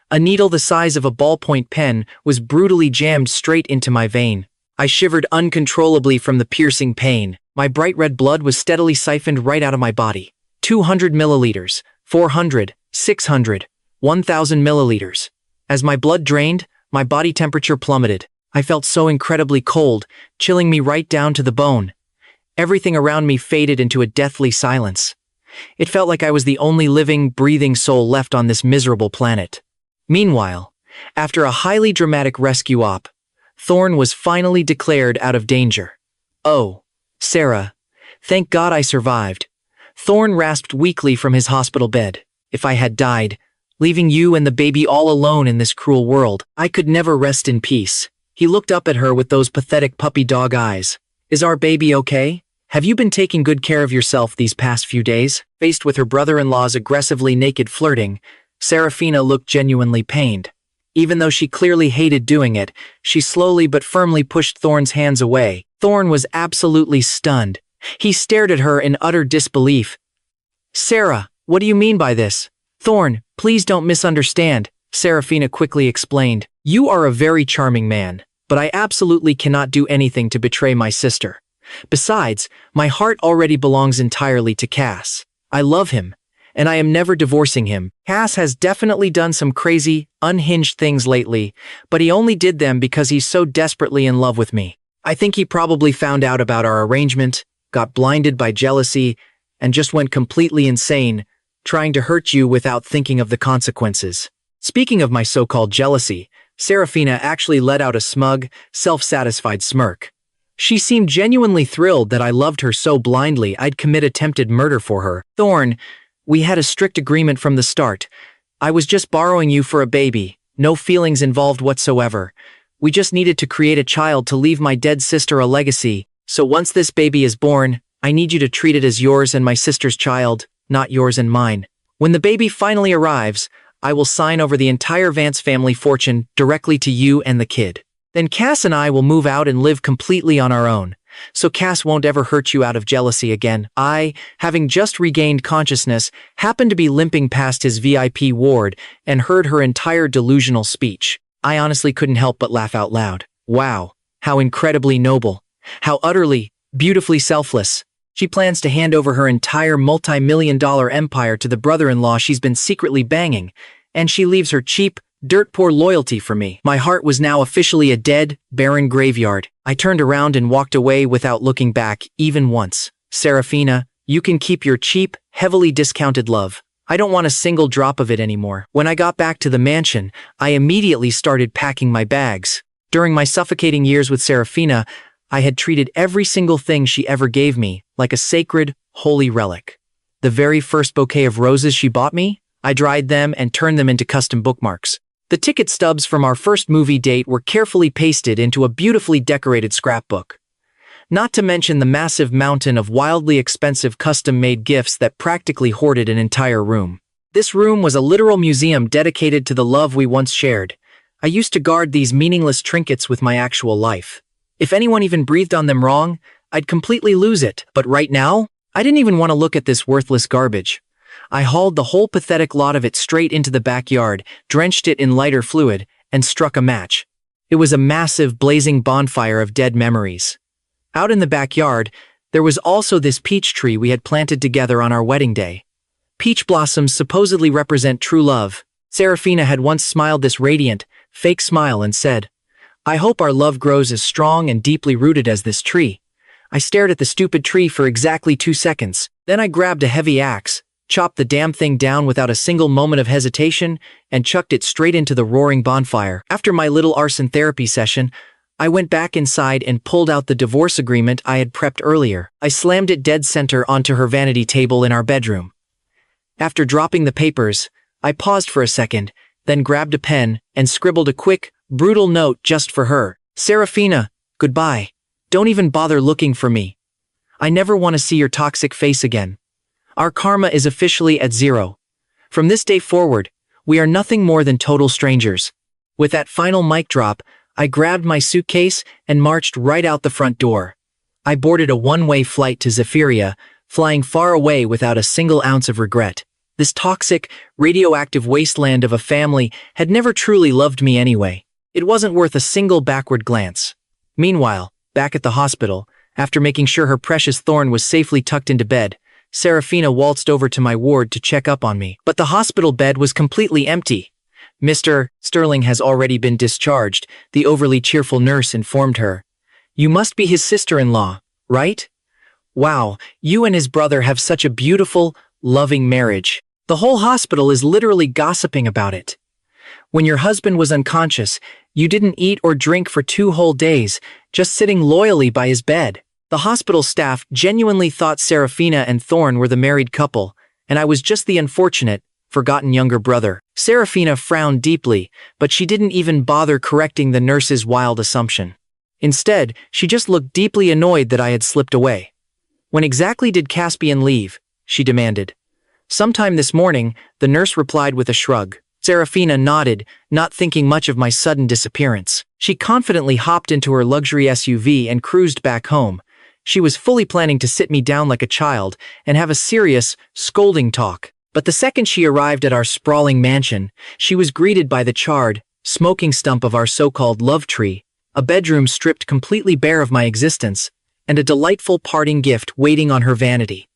A needle the size of a ballpoint pen was brutally jammed straight into my vein. I shivered uncontrollably from the piercing pain. My bright red blood was steadily siphoned right out of my body. 200 milliliters, 400, 600, 1,000 milliliters. As my blood drained, my body temperature plummeted. I felt so incredibly cold, chilling me right down to the bone. Everything around me faded into a deathly silence. It felt like I was the only living, breathing soul left on this miserable planet. Meanwhile, after a highly dramatic rescue op, Thorne was finally declared out of danger. Oh, Sarah, thank God I survived. Thorne rasped weakly from his hospital bed. If I had died, leaving you and the baby all alone in this cruel world, I could never rest in peace. He looked up at her with those pathetic puppy dog eyes. Is our baby okay? Have you been taking good care of yourself these past few days? Faced with her brother-in-law's aggressively naked flirting, Seraphina looked genuinely pained. Even though she clearly hated doing it, she slowly but firmly pushed Thorne's hands away. Thorne was absolutely stunned. He stared at her in utter disbelief. Sarah, what do you mean by this? Thorne, please don't misunderstand, Seraphina quickly explained. You are a very charming man, but I absolutely cannot do anything to betray my sister. Besides, my heart already belongs entirely to Cass. I love him, and I am never divorcing him. Cass has definitely done some crazy, unhinged things lately, but he only did them because he's so desperately in love with me. I think he probably found out about our arrangement, got blinded by jealousy, and just went completely insane, trying to hurt you without thinking of the consequences. Speaking of my so-called jealousy, Seraphina actually let out a smug, self-satisfied smirk. She seemed genuinely thrilled that I loved her so blindly I'd commit attempted murder for her. Thorne, we had a strict agreement from the start. I was just borrowing you for a baby, no feelings involved whatsoever. We just needed to create a child to leave my dead sister a legacy, so once this baby is born, I need you to treat it as yours and my sister's child, not yours and mine. When the baby finally arrives, I will sign over the entire Vance family fortune directly to you and the kid. Then Cass and I will move out and live completely on our own. So Cass won't ever hurt you out of jealousy again. I, having just regained consciousness, happened to be limping past his VIP ward and heard her entire delusional speech. I honestly couldn't help but laugh out loud. Wow, how incredibly noble. How utterly, beautifully selfless. She plans to hand over her entire multi-million-dollar empire to the brother-in-law she's been secretly banging, and she leaves her cheap, dirt-poor loyalty for me. My heart was now officially a dead, barren graveyard. I turned around and walked away without looking back, even once. Seraphina, you can keep your cheap, heavily discounted love. I don't want a single drop of it anymore. When I got back to the mansion, I immediately started packing my bags. During my suffocating years with Seraphina, I had treated every single thing she ever gave me like a sacred, holy relic. The very first bouquet of roses she bought me, I dried them and turned them into custom bookmarks. The ticket stubs from our first movie date were carefully pasted into a beautifully decorated scrapbook. Not to mention the massive mountain of wildly expensive custom-made gifts that practically hoarded an entire room. This room was a literal museum dedicated to the love we once shared. I used to guard these meaningless trinkets with my actual life. If anyone even breathed on them wrong, I'd completely lose it. But right now, I didn't even want to look at this worthless garbage. I hauled the whole pathetic lot of it straight into the backyard, drenched it in lighter fluid, and struck a match. It was a massive, blazing bonfire of dead memories. Out in the backyard, there was also this peach tree we had planted together on our wedding day. Peach blossoms supposedly represent true love. Seraphina had once smiled this radiant, fake smile and said, "I hope our love grows as strong and deeply rooted as this tree." I stared at the stupid tree for exactly 2 seconds. Then I grabbed a heavy axe, chopped the damn thing down without a single moment of hesitation, and chucked it straight into the roaring bonfire. After my little arson therapy session, I went back inside and pulled out the divorce agreement I had prepped earlier. I slammed it dead center onto her vanity table in our bedroom. After dropping the papers, I paused for a second, then grabbed a pen and scribbled a quick, brutal note just for her. "Seraphina, goodbye. Don't even bother looking for me. I never want to see your toxic face again. Our karma is officially at 0. From this day forward, we are nothing more than total strangers." With that final mic drop, I grabbed my suitcase and marched right out the front door. I boarded a one-way flight to Zephyria, flying far away without a single ounce of regret. This toxic, radioactive wasteland of a family had never truly loved me anyway. It wasn't worth a single backward glance. Meanwhile, back at the hospital, after making sure her precious Thorne was safely tucked into bed, Seraphina waltzed over to my ward to check up on me. But the hospital bed was completely empty. "Mr. Sterling has already been discharged," the overly cheerful nurse informed her. "You must be his sister-in-law, right? Wow, you and his brother have such a beautiful, loving marriage. The whole hospital is literally gossiping about it. When your husband was unconscious, you didn't eat or drink for 2 whole days, just sitting loyally by his bed." The hospital staff genuinely thought Seraphina and Thorne were the married couple, and I was just the unfortunate, forgotten younger brother. Seraphina frowned deeply, but she didn't even bother correcting the nurse's wild assumption. Instead, she just looked deeply annoyed that I had slipped away. "When exactly did Caspian leave?" she demanded. "Sometime this morning," the nurse replied with a shrug. Seraphina nodded, not thinking much of my sudden disappearance. She confidently hopped into her luxury SUV and cruised back home. She was fully planning to sit me down like a child and have a serious, scolding talk. But the second she arrived at our sprawling mansion, she was greeted by the charred, smoking stump of our so-called love tree, a bedroom stripped completely bare of my existence, and a delightful parting gift waiting on her vanity.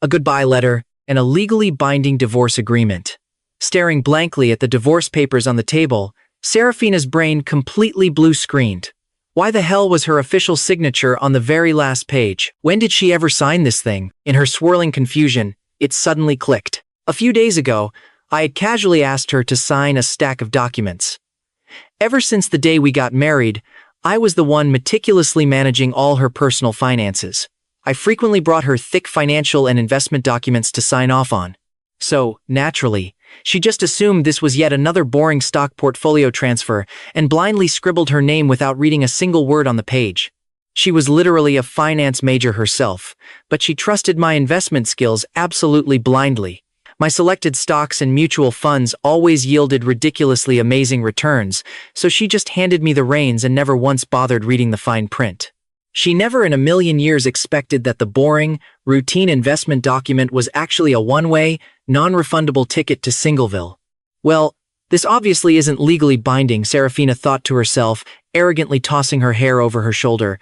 A goodbye letter and a legally binding divorce agreement. Staring blankly at the divorce papers on the table, Seraphina's brain completely blue-screened. Why the hell was her official signature on the very last page? When did she ever sign this thing? In her swirling confusion, it suddenly clicked. A few days ago, I had casually asked her to sign a stack of documents. Ever since the day we got married, I was the one meticulously managing all her personal finances. I frequently brought her thick financial and investment documents to sign off on. So, naturally, she just assumed this was yet another boring stock portfolio transfer and blindly scribbled her name without reading a single word on the page. She was literally a finance major herself, but she trusted my investment skills absolutely blindly. My selected stocks and mutual funds always yielded ridiculously amazing returns, so she just handed me the reins and never once bothered reading the fine print. She never in a million years expected that the boring, routine investment document was actually a one-way, non-refundable ticket to Singleville. Well, this obviously isn't legally binding, Seraphina thought to herself, arrogantly tossing her hair over her shoulder.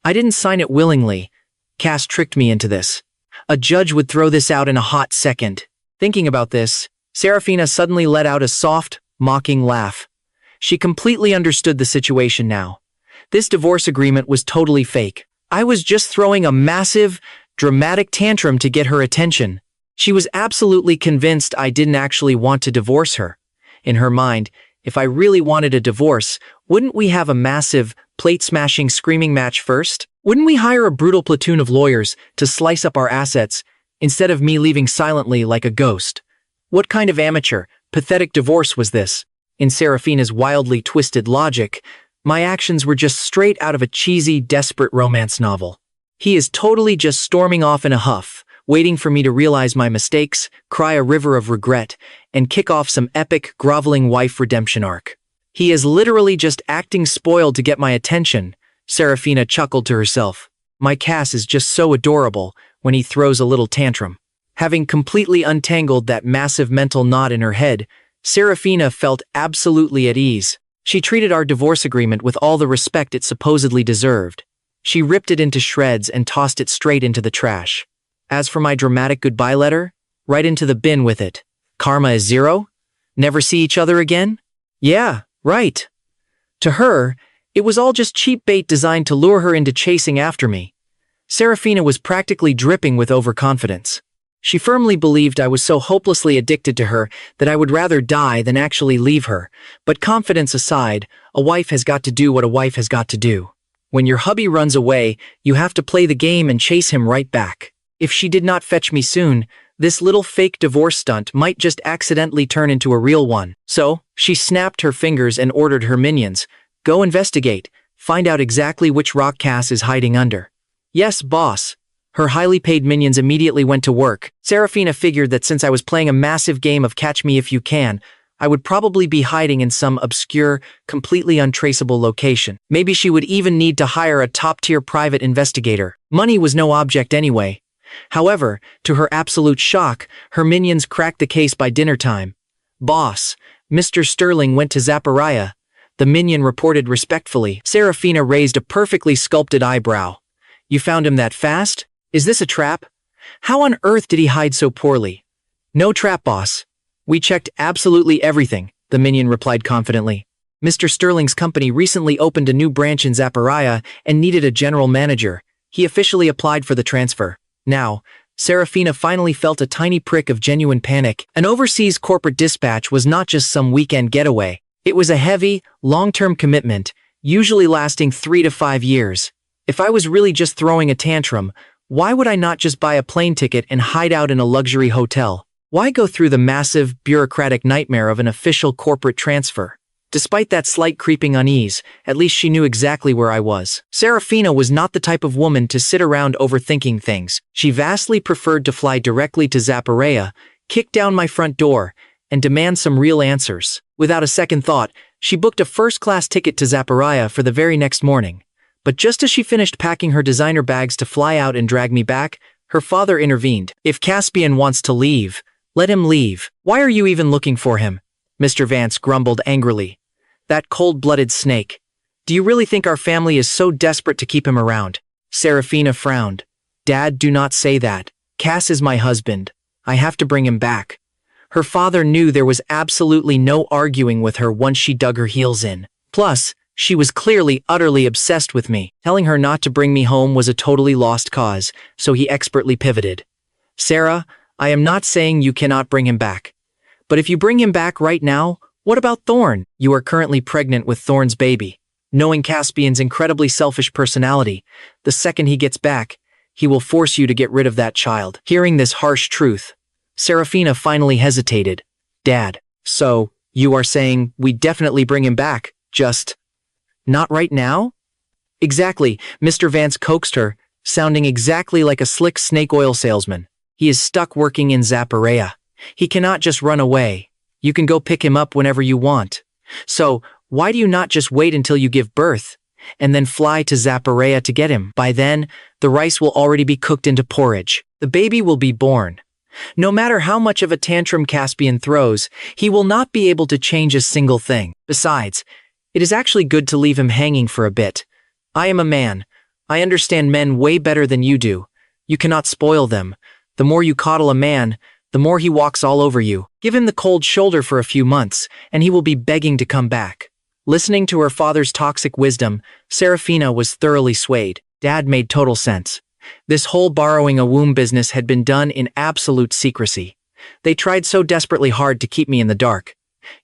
I didn't sign it willingly. Cass tricked me into this. A judge would throw this out in a hot second. Thinking about this, Seraphina suddenly let out a soft, mocking laugh. She completely understood the situation now. This divorce agreement was totally fake. I was just throwing a massive, dramatic tantrum to get her attention. She was absolutely convinced I didn't actually want to divorce her. In her mind, if I really wanted a divorce, wouldn't we have a massive, plate-smashing screaming match first? Wouldn't we hire a brutal platoon of lawyers to slice up our assets, instead of me leaving silently like a ghost? What kind of amateur, pathetic divorce was this? In Seraphina's wildly twisted logic, my actions were just straight out of a cheesy, desperate romance novel. He is totally just storming off in a huff, waiting for me to realize my mistakes, cry a river of regret, and kick off some epic, groveling wife redemption arc. He is literally just acting spoiled to get my attention, Seraphina chuckled to herself. My Cass is just so adorable when he throws a little tantrum. Having completely untangled that massive mental knot in her head, Seraphina felt absolutely at ease. She treated our divorce agreement with all the respect it supposedly deserved. She ripped it into shreds and tossed it straight into the trash. As for my dramatic goodbye letter, right into the bin with it. Karma is 0? Never see each other again? Yeah, right. To her, it was all just cheap bait designed to lure her into chasing after me. Seraphina was practically dripping with overconfidence. She firmly believed I was so hopelessly addicted to her that I would rather die than actually leave her. But confidence aside, a wife has got to do what a wife has got to do. When your hubby runs away, you have to play the game and chase him right back. If she did not fetch me soon, this little fake divorce stunt might just accidentally turn into a real one. So, she snapped her fingers and ordered her minions, "Go investigate, find out exactly which rock Cass is hiding under." "Yes, boss." Her highly paid minions immediately went to work. Seraphina figured that since I was playing a massive game of Catch Me If You Can, I would probably be hiding in some obscure, completely untraceable location. Maybe she would even need to hire a top-tier private investigator. Money was no object anyway. However, to her absolute shock, her minions cracked the case by dinner time. "Boss, Mr. Sterling went to Zephyria," the minion reported respectfully. Seraphina raised a perfectly sculpted eyebrow. "You found him that fast? Is this a trap? How on earth did he hide so poorly?" "No trap, boss. We checked absolutely everything," the minion replied confidently. "Mr. Sterling's company recently opened a new branch in Zephyria and needed a general manager. He officially applied for the transfer." Now, Seraphina finally felt a tiny prick of genuine panic. An overseas corporate dispatch was not just some weekend getaway. It was a heavy, long-term commitment, usually lasting 3 to 5 years. If I was really just throwing a tantrum, why would I not just buy a plane ticket and hide out in a luxury hotel? Why go through the massive, bureaucratic nightmare of an official corporate transfer? Despite that slight creeping unease, at least she knew exactly where I was. Seraphina was not the type of woman to sit around overthinking things. She vastly preferred to fly directly to Zephyria, kick down my front door, and demand some real answers. Without a second thought, she booked a first-class ticket to Zephyria for the very next morning. But just as she finished packing her designer bags to fly out and drag me back, her father intervened. "If Caspian wants to leave, let him leave. Why are you even looking for him?" Mr. Vance grumbled angrily. "That cold-blooded snake. Do you really think our family is so desperate to keep him around?" Seraphina frowned. "Dad, do not say that. Cass is my husband. I have to bring him back." Her father knew there was absolutely no arguing with her once she dug her heels in. Plus, she was clearly utterly obsessed with me. Telling her not to bring me home was a totally lost cause, so he expertly pivoted. "Sarah, I am not saying you cannot bring him back. But if you bring him back right now, what about Thorne? You are currently pregnant with Thorne's baby. Knowing Caspian's incredibly selfish personality, the second he gets back, he will force you to get rid of that child." Hearing this harsh truth, Seraphina finally hesitated. "Dad, so, you are saying we definitely bring him back, just not right now?" "Exactly," Mr. Vance coaxed her, sounding exactly like a slick snake oil salesman. "He is stuck working in Zephyria. He cannot just run away. You can go pick him up whenever you want. So, why do you not just wait until you give birth, and then fly to Zephyria to get him? By then, the rice will already be cooked into porridge. The baby will be born. No matter how much of a tantrum Caspian throws, he will not be able to change a single thing. Besides, it is actually good to leave him hanging for a bit. I am a man. I understand men way better than you do. You cannot spoil them. The more you coddle a man, the more he walks all over you. Give him the cold shoulder for a few months, and he will be begging to come back. Listening to her father's toxic wisdom, Seraphina was thoroughly swayed. Dad made total sense. This whole borrowing a womb business had been done in absolute secrecy. They tried so desperately hard to keep me in the dark.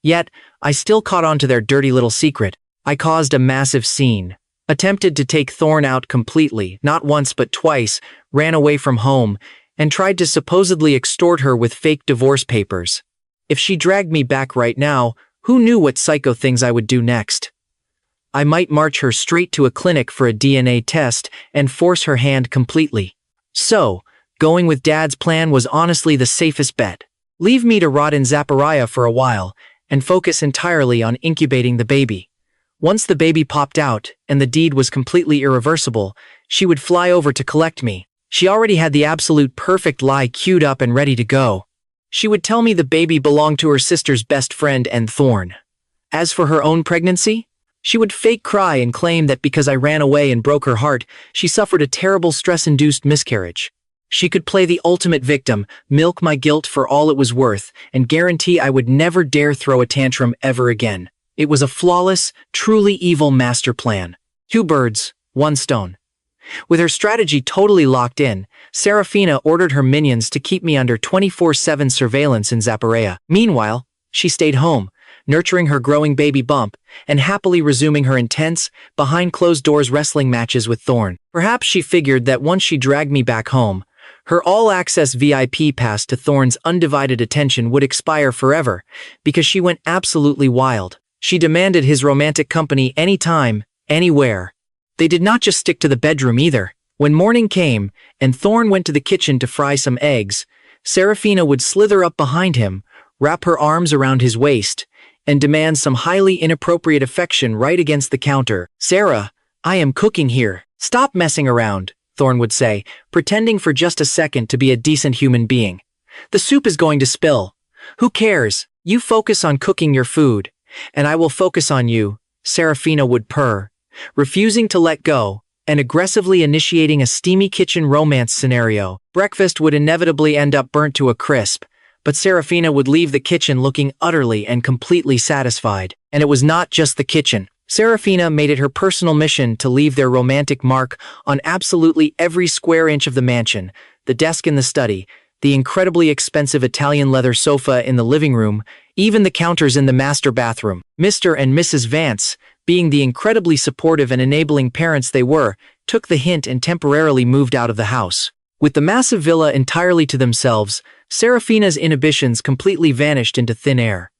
Yet, I still caught on to their dirty little secret. I caused a massive scene. Attempted to take Thorne out completely, not once but twice, ran away from home, and tried to supposedly extort her with fake divorce papers. If she dragged me back right now, who knew what psycho things I would do next? I might march her straight to a clinic for a DNA test and force her hand completely. So, going with Dad's plan was honestly the safest bet. Leave me to rot in Zephyria for a while, and focus entirely on incubating the baby. Once the baby popped out, and the deed was completely irreversible, she would fly over to collect me. She already had the absolute perfect lie queued up and ready to go. She would tell me the baby belonged to her sister's best friend and Thorne. As for her own pregnancy, she would fake cry and claim that because I ran away and broke her heart, she suffered a terrible stress-induced miscarriage. She could play the ultimate victim, milk my guilt for all it was worth, and guarantee I would never dare throw a tantrum ever again. It was a flawless, truly evil master plan. 2 birds, 1 stone. With her strategy totally locked in, Seraphina ordered her minions to keep me under 24/7 surveillance in Zephyria. Meanwhile, she stayed home, nurturing her growing baby bump, and happily resuming her intense, behind-closed-doors wrestling matches with Thorne. Perhaps she figured that once she dragged me back home, her all-access VIP pass to Thorne's undivided attention would expire forever, because she went absolutely wild. She demanded his romantic company anytime, anywhere. They did not just stick to the bedroom either. When morning came, and Thorne went to the kitchen to fry some eggs, Seraphina would slither up behind him, wrap her arms around his waist, and demand some highly inappropriate affection right against the counter. "Sarah, I am cooking here. Stop messing around," Thorne would say, pretending for just a second to be a decent human being. "The soup is going to spill. Who cares? You focus on cooking your food, and I will focus on you," Seraphina would purr, refusing to let go, and aggressively initiating a steamy kitchen romance scenario. Breakfast would inevitably end up burnt to a crisp, but Seraphina would leave the kitchen looking utterly and completely satisfied. And it was not just the kitchen. Seraphina made it her personal mission to leave their romantic mark on absolutely every square inch of the mansion: the desk in the study, the incredibly expensive Italian leather sofa in the living room, even the counters in the master bathroom. Mr. and Mrs. Vance, being the incredibly supportive and enabling parents they were, took the hint and temporarily moved out of the house. With the massive villa entirely to themselves, Seraphina's inhibitions completely vanished into thin air.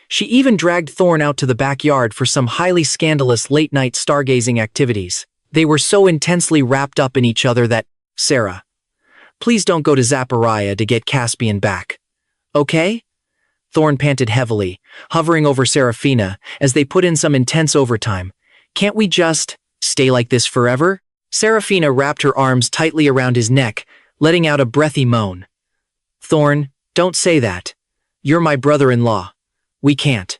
She even dragged Thorne out to the backyard for some highly scandalous late-night stargazing activities. They were so intensely wrapped up in each other that, "Sarah, please don't go to Zephyria to get Caspian back. Okay?" Thorne panted heavily, hovering over Seraphina as they put in some intense overtime. "Can't we just stay like this forever?" Seraphina wrapped her arms tightly around his neck, letting out a breathy moan. "Thorne, don't say that. You're my brother-in-law. We can't.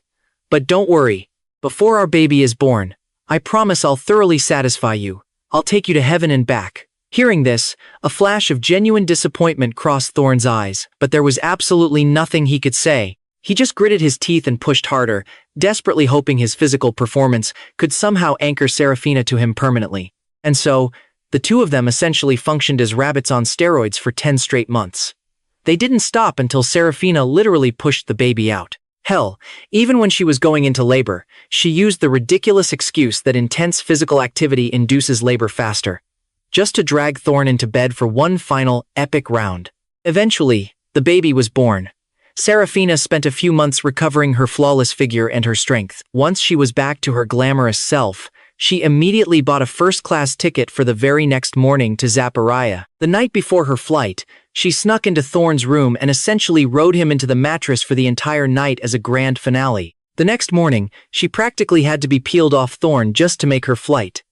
But don't worry. Before our baby is born, I promise I'll thoroughly satisfy you. I'll take you to heaven and back." Hearing this, a flash of genuine disappointment crossed Thorne's eyes, but there was absolutely nothing he could say. He just gritted his teeth and pushed harder, desperately hoping his physical performance could somehow anchor Seraphina to him permanently. And so, the two of them essentially functioned as rabbits on steroids for 10 straight months. They didn't stop until Seraphina literally pushed the baby out. Hell, even when she was going into labor, she used the ridiculous excuse that intense physical activity induces labor faster, just to drag Thorne into bed for one final, epic round. Eventually, the baby was born. Seraphina spent a few months recovering her flawless figure and her strength. Once she was back to her glamorous self, she immediately bought a first-class ticket for the very next morning to Zephyria. The night before her flight, She snuck into Thorne's room and essentially rode him into the mattress for the entire night as a grand finale. The next morning, she practically had to be peeled off Thorne just to make her flight.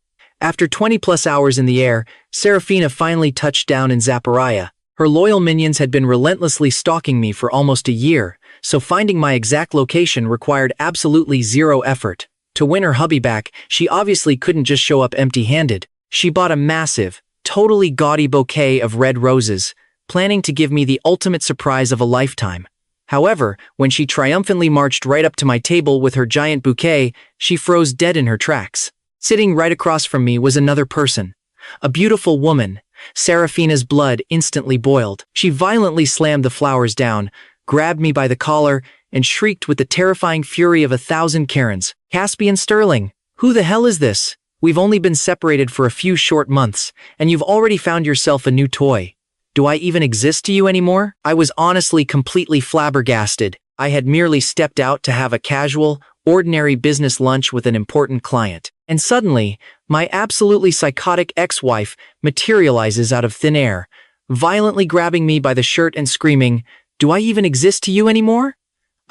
After 20+ hours in the air, Seraphina finally touched down in Zephyria. Her loyal minions had been relentlessly stalking me for almost a year, so finding my exact location required absolutely zero effort. To win her hubby back, she obviously couldn't just show up empty-handed. She bought a massive, totally gaudy bouquet of red roses, planning to give me the ultimate surprise of a lifetime. However, when she triumphantly marched right up to my table with her giant bouquet, she froze dead in her tracks. Sitting right across from me was another person. A beautiful woman. Seraphina's blood instantly boiled. She violently slammed the flowers down, grabbed me by the collar, and shrieked with the terrifying fury of 1,000 Karens. "Caspian Sterling, who the hell is this? We've only been separated for a few short months, and you've already found yourself a new toy. Do I even exist to you anymore?" I was honestly completely flabbergasted. I had merely stepped out to have a casual, ordinary business lunch with an important client. And suddenly, my absolutely psychotic ex-wife materializes out of thin air, violently grabbing me by the shirt and screaming, "Do I even exist to you anymore?"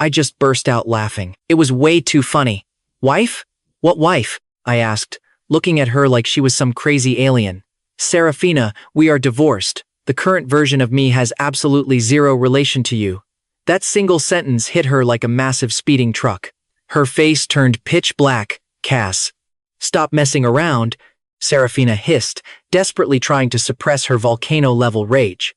I just burst out laughing. It was way too funny. "Wife? What wife?" I asked, looking at her like she was some crazy alien. "Seraphina, we are divorced. The current version of me has absolutely zero relation to you." That single sentence hit her like a massive speeding truck. Her face turned pitch black. "Cass, stop messing around," Seraphina hissed, desperately trying to suppress her volcano-level rage.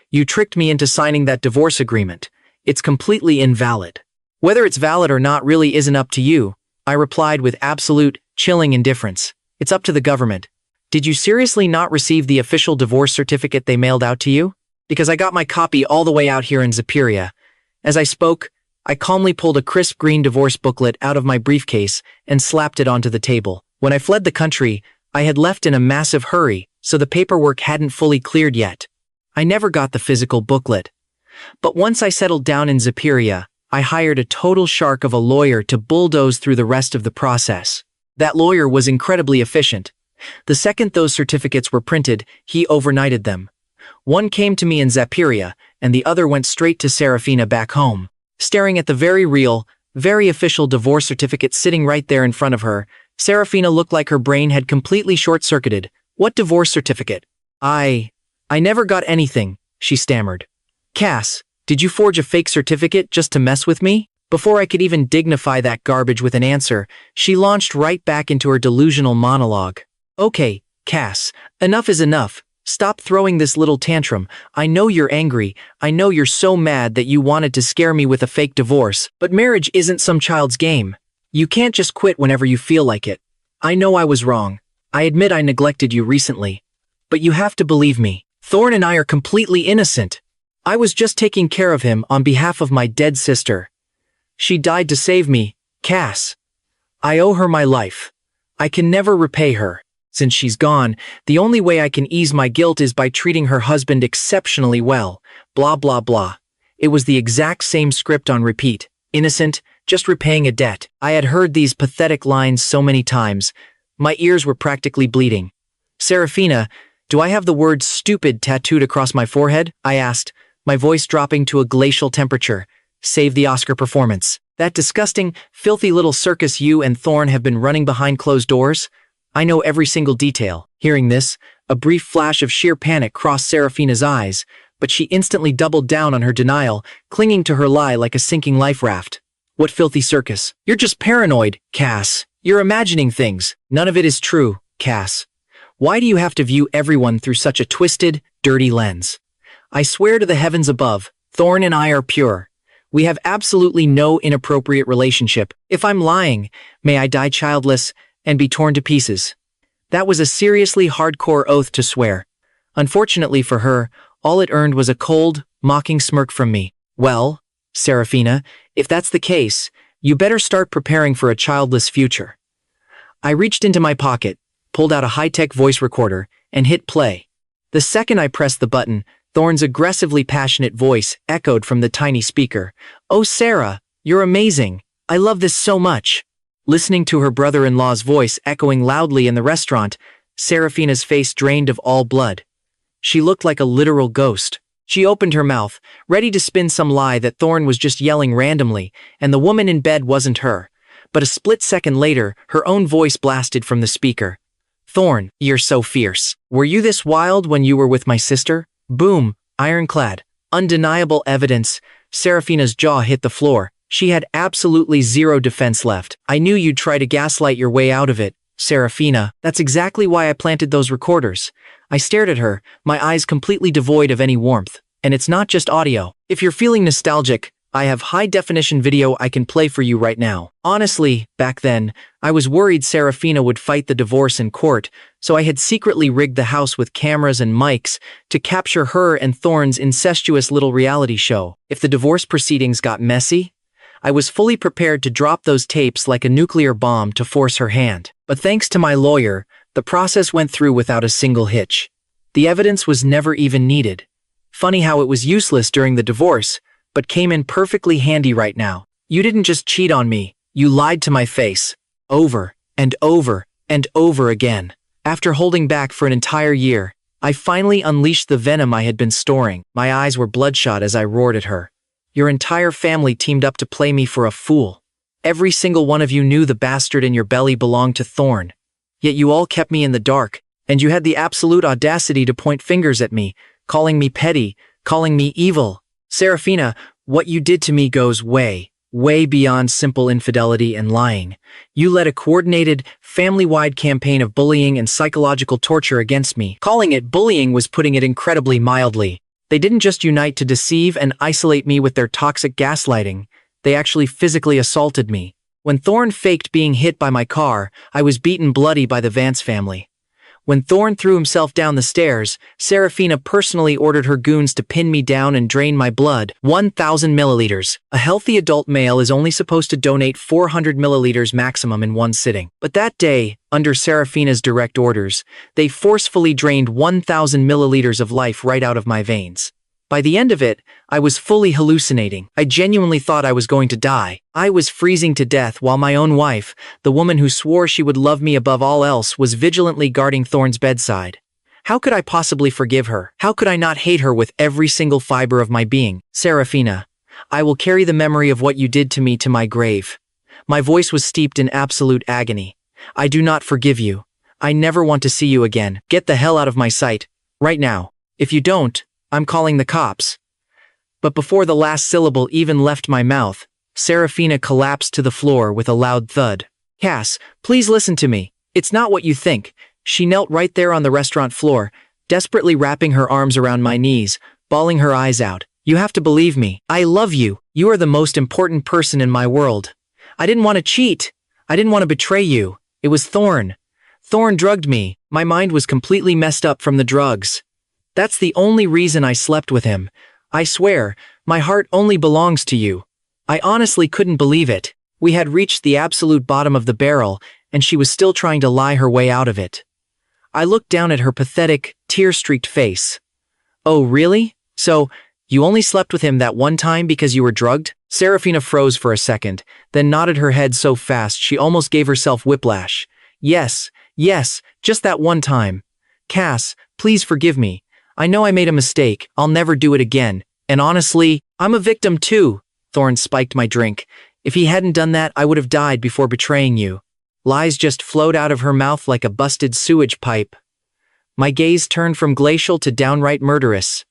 "You tricked me into signing that divorce agreement. It's completely invalid." "Whether it's valid or not really isn't up to you," I replied with absolute, chilling indifference. "It's up to the government. Did you seriously not receive the official divorce certificate they mailed out to you? Because I got my copy all the way out here in Zephyria." As I spoke, I calmly pulled a crisp green divorce booklet out of my briefcase and slapped it onto the table. When I fled the country, I had left in a massive hurry, so the paperwork hadn't fully cleared yet. I never got the physical booklet. But once I settled down in Zephyria, I hired a total shark of a lawyer to bulldoze through the rest of the process. That lawyer was incredibly efficient. The second those certificates were printed, he overnighted them. One came to me in Zephyria, and the other went straight to Seraphina back home. Staring at the very real, very official divorce certificate sitting right there in front of her, Seraphina looked like her brain had completely short-circuited. "What divorce certificate?" I never got anything," she stammered. "Cass, did you forge a fake certificate just to mess with me?" Before I could even dignify that garbage with an answer, she launched right back into her delusional monologue. "Okay, Cass, enough is enough. Stop throwing this little tantrum. I know you're angry. I know you're so mad that you wanted to scare me with a fake divorce, but marriage isn't some child's game. You can't just quit whenever you feel like it. I know I was wrong. I admit I neglected you recently. But you have to believe me. Thorne and I are completely innocent. I was just taking care of him on behalf of my dead sister. She died to save me, Cass. I owe her my life. I can never repay her. Since she's gone, the only way I can ease my guilt is by treating her husband exceptionally well. Blah, blah, blah. It was the exact same script on repeat. Innocent, just repaying a debt. I had heard these pathetic lines so many times. My ears were practically bleeding. "Seraphina, do I have the word stupid tattooed across my forehead?" I asked, my voice dropping to a glacial temperature. Save the Oscar performance. "That disgusting, filthy little circus you and Thorne have been running behind closed doors? I know every single detail." Hearing this, a brief flash of sheer panic crossed Seraphina's eyes, but she instantly doubled down on her denial, clinging to her lie like a sinking life raft. "What filthy circus? You're just paranoid, Cass. You're imagining things. None of it is true, Cass. Why do you have to view everyone through such a twisted, dirty lens? I swear to the heavens above, Thorne and I are pure. We have absolutely no inappropriate relationship. If I'm lying, may I die childless and be torn to pieces." That was a seriously hardcore oath to swear. Unfortunately for her, all it earned was a cold, mocking smirk from me. "Well, Seraphina, if that's the case, you better start preparing for a childless future." I reached into my pocket, pulled out a high-tech voice recorder, and hit play. The second I pressed the button, Thorne's aggressively passionate voice echoed from the tiny speaker. "Oh, Sarah, you're amazing. I love this so much." Listening to her brother-in-law's voice echoing loudly in the restaurant, Seraphina's face drained of all blood. She looked like a literal ghost. She opened her mouth, ready to spin some lie that Thorne was just yelling randomly, and the woman in bed wasn't her. But a split second later, her own voice blasted from the speaker. "Thorne, you're so fierce. Were you this wild when you were with my sister?" Boom, ironclad. Undeniable evidence. Seraphina's jaw hit the floor. She had absolutely zero defense left. "I knew you'd try to gaslight your way out of it, Seraphina. That's exactly why I planted those recorders." I stared at her, my eyes completely devoid of any warmth. "And it's not just audio. If you're feeling nostalgic, I have high-definition video I can play for you right now." Honestly, back then, I was worried Seraphina would fight the divorce in court, so I had secretly rigged the house with cameras and mics to capture her and Thorne's incestuous little reality show. If the divorce proceedings got messy, I was fully prepared to drop those tapes like a nuclear bomb to force her hand. But thanks to my lawyer, the process went through without a single hitch. The evidence was never even needed. Funny how it was useless during the divorce, but came in perfectly handy right now. "You didn't just cheat on me, you lied to my face. Over and over and over again." After holding back for an entire year, I finally unleashed the venom I had been storing. My eyes were bloodshot as I roared at her. "Your entire family teamed up to play me for a fool. Every single one of you knew the bastard in your belly belonged to Thorne. Yet you all kept me in the dark, and you had the absolute audacity to point fingers at me, calling me petty, calling me evil. Seraphina, what you did to me goes way, way beyond simple infidelity and lying. You led a coordinated, family-wide campaign of bullying and psychological torture against me." Calling it bullying was putting it incredibly mildly. They didn't just unite to deceive and isolate me with their toxic gaslighting. They actually physically assaulted me. When Thorne faked being hit by my car, I was beaten bloody by the Vance family. When Thorne threw himself down the stairs, Seraphina personally ordered her goons to pin me down and drain my blood. 1,000 milliliters. A healthy adult male is only supposed to donate 400 milliliters maximum in one sitting. But that day, under Seraphina's direct orders, they forcefully drained 1,000 milliliters of life right out of my veins. By the end of it, I was fully hallucinating. I genuinely thought I was going to die. I was freezing to death while my own wife, the woman who swore she would love me above all else, was vigilantly guarding Thorne's bedside. How could I possibly forgive her? How could I not hate her with every single fiber of my being? "Seraphina, I will carry the memory of what you did to me to my grave." My voice was steeped in absolute agony. "I do not forgive you. I never want to see you again. Get the hell out of my sight. Right now. If you don't, I'm calling the cops." But before the last syllable even left my mouth, Seraphina collapsed to the floor with a loud thud. "Cass, please listen to me. It's not what you think." She knelt right there on the restaurant floor, desperately wrapping her arms around my knees, bawling her eyes out. "You have to believe me. I love you. You are the most important person in my world. I didn't want to cheat. I didn't want to betray you. It was Thorne. Thorne drugged me. My mind was completely messed up from the drugs. That's the only reason I slept with him. I swear, my heart only belongs to you." I honestly couldn't believe it. We had reached the absolute bottom of the barrel, and she was still trying to lie her way out of it. I looked down at her pathetic, tear-streaked face. "Oh, really? So, you only slept with him that one time because you were drugged?" Seraphina froze for a second, then nodded her head so fast she almost gave herself whiplash. Yes, just that one time. "Cass, please forgive me. I know I made a mistake. I'll never do it again. And honestly, I'm a victim too." Thorne spiked my drink. "If he hadn't done that, I would have died before betraying you." Lies just flowed out of her mouth like a busted sewage pipe. My gaze turned from glacial to downright murderous.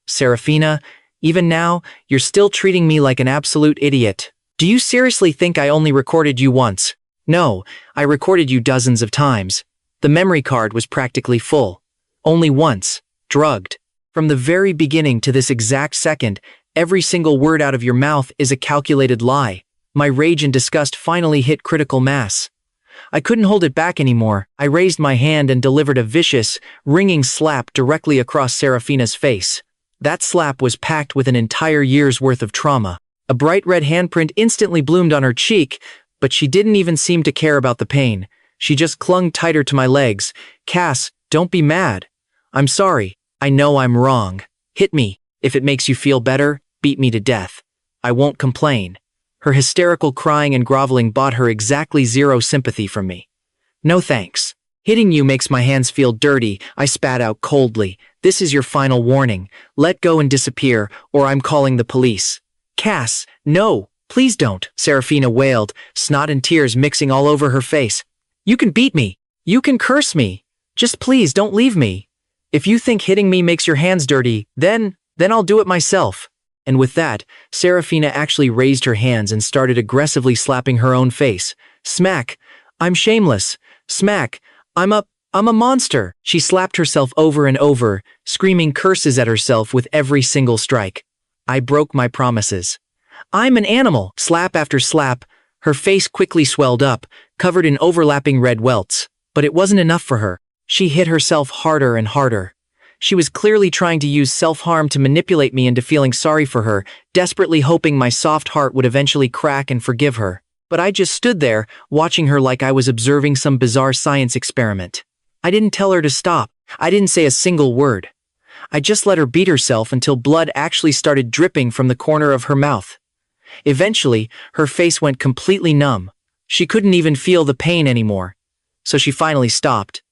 "Seraphina, even now, you're still treating me like an absolute idiot. Do you seriously think I only recorded you once? No, I recorded you dozens of times. The memory card was practically full. Only once. Drugged. From the very beginning to this exact second, every single word out of your mouth is a calculated lie." My rage and disgust finally hit critical mass. I couldn't hold it back anymore. I raised my hand and delivered a vicious, ringing slap directly across Seraphina's face. That slap was packed with an entire year's worth of trauma. A bright red handprint instantly bloomed on her cheek, but she didn't even seem to care about the pain. She just clung tighter to my legs. "Cass, don't be mad. I'm sorry. I know I'm wrong. Hit me. If it makes you feel better, beat me to death. I won't complain." Her hysterical crying and groveling bought her exactly zero sympathy from me. "No thanks. Hitting you makes my hands feel dirty, I spat out coldly. This is your final warning. Let go and disappear, or I'm calling the police. Cass, no, please don't, Seraphina wailed, snot and tears mixing all over her face. You can beat me. You can curse me. Just please don't leave me. If you think hitting me makes your hands dirty, then I'll do it myself. And with that, Seraphina actually raised her hands and started aggressively slapping her own face. Smack. I'm shameless. Smack. I'm a monster. She slapped herself over and over, screaming curses at herself with every single strike. I broke my promises. I'm an animal. Slap after slap. Her face quickly swelled up, covered in overlapping red welts. But it wasn't enough for her. She hit herself harder and harder. She was clearly trying to use self-harm to manipulate me into feeling sorry for her, desperately hoping my soft heart would eventually crack and forgive her. But I just stood there, watching her like I was observing some bizarre science experiment. I didn't tell her to stop. I didn't say a single word. I just let her beat herself until blood actually started dripping from the corner of her mouth. Eventually, her face went completely numb. She couldn't even feel the pain anymore. So she finally stopped.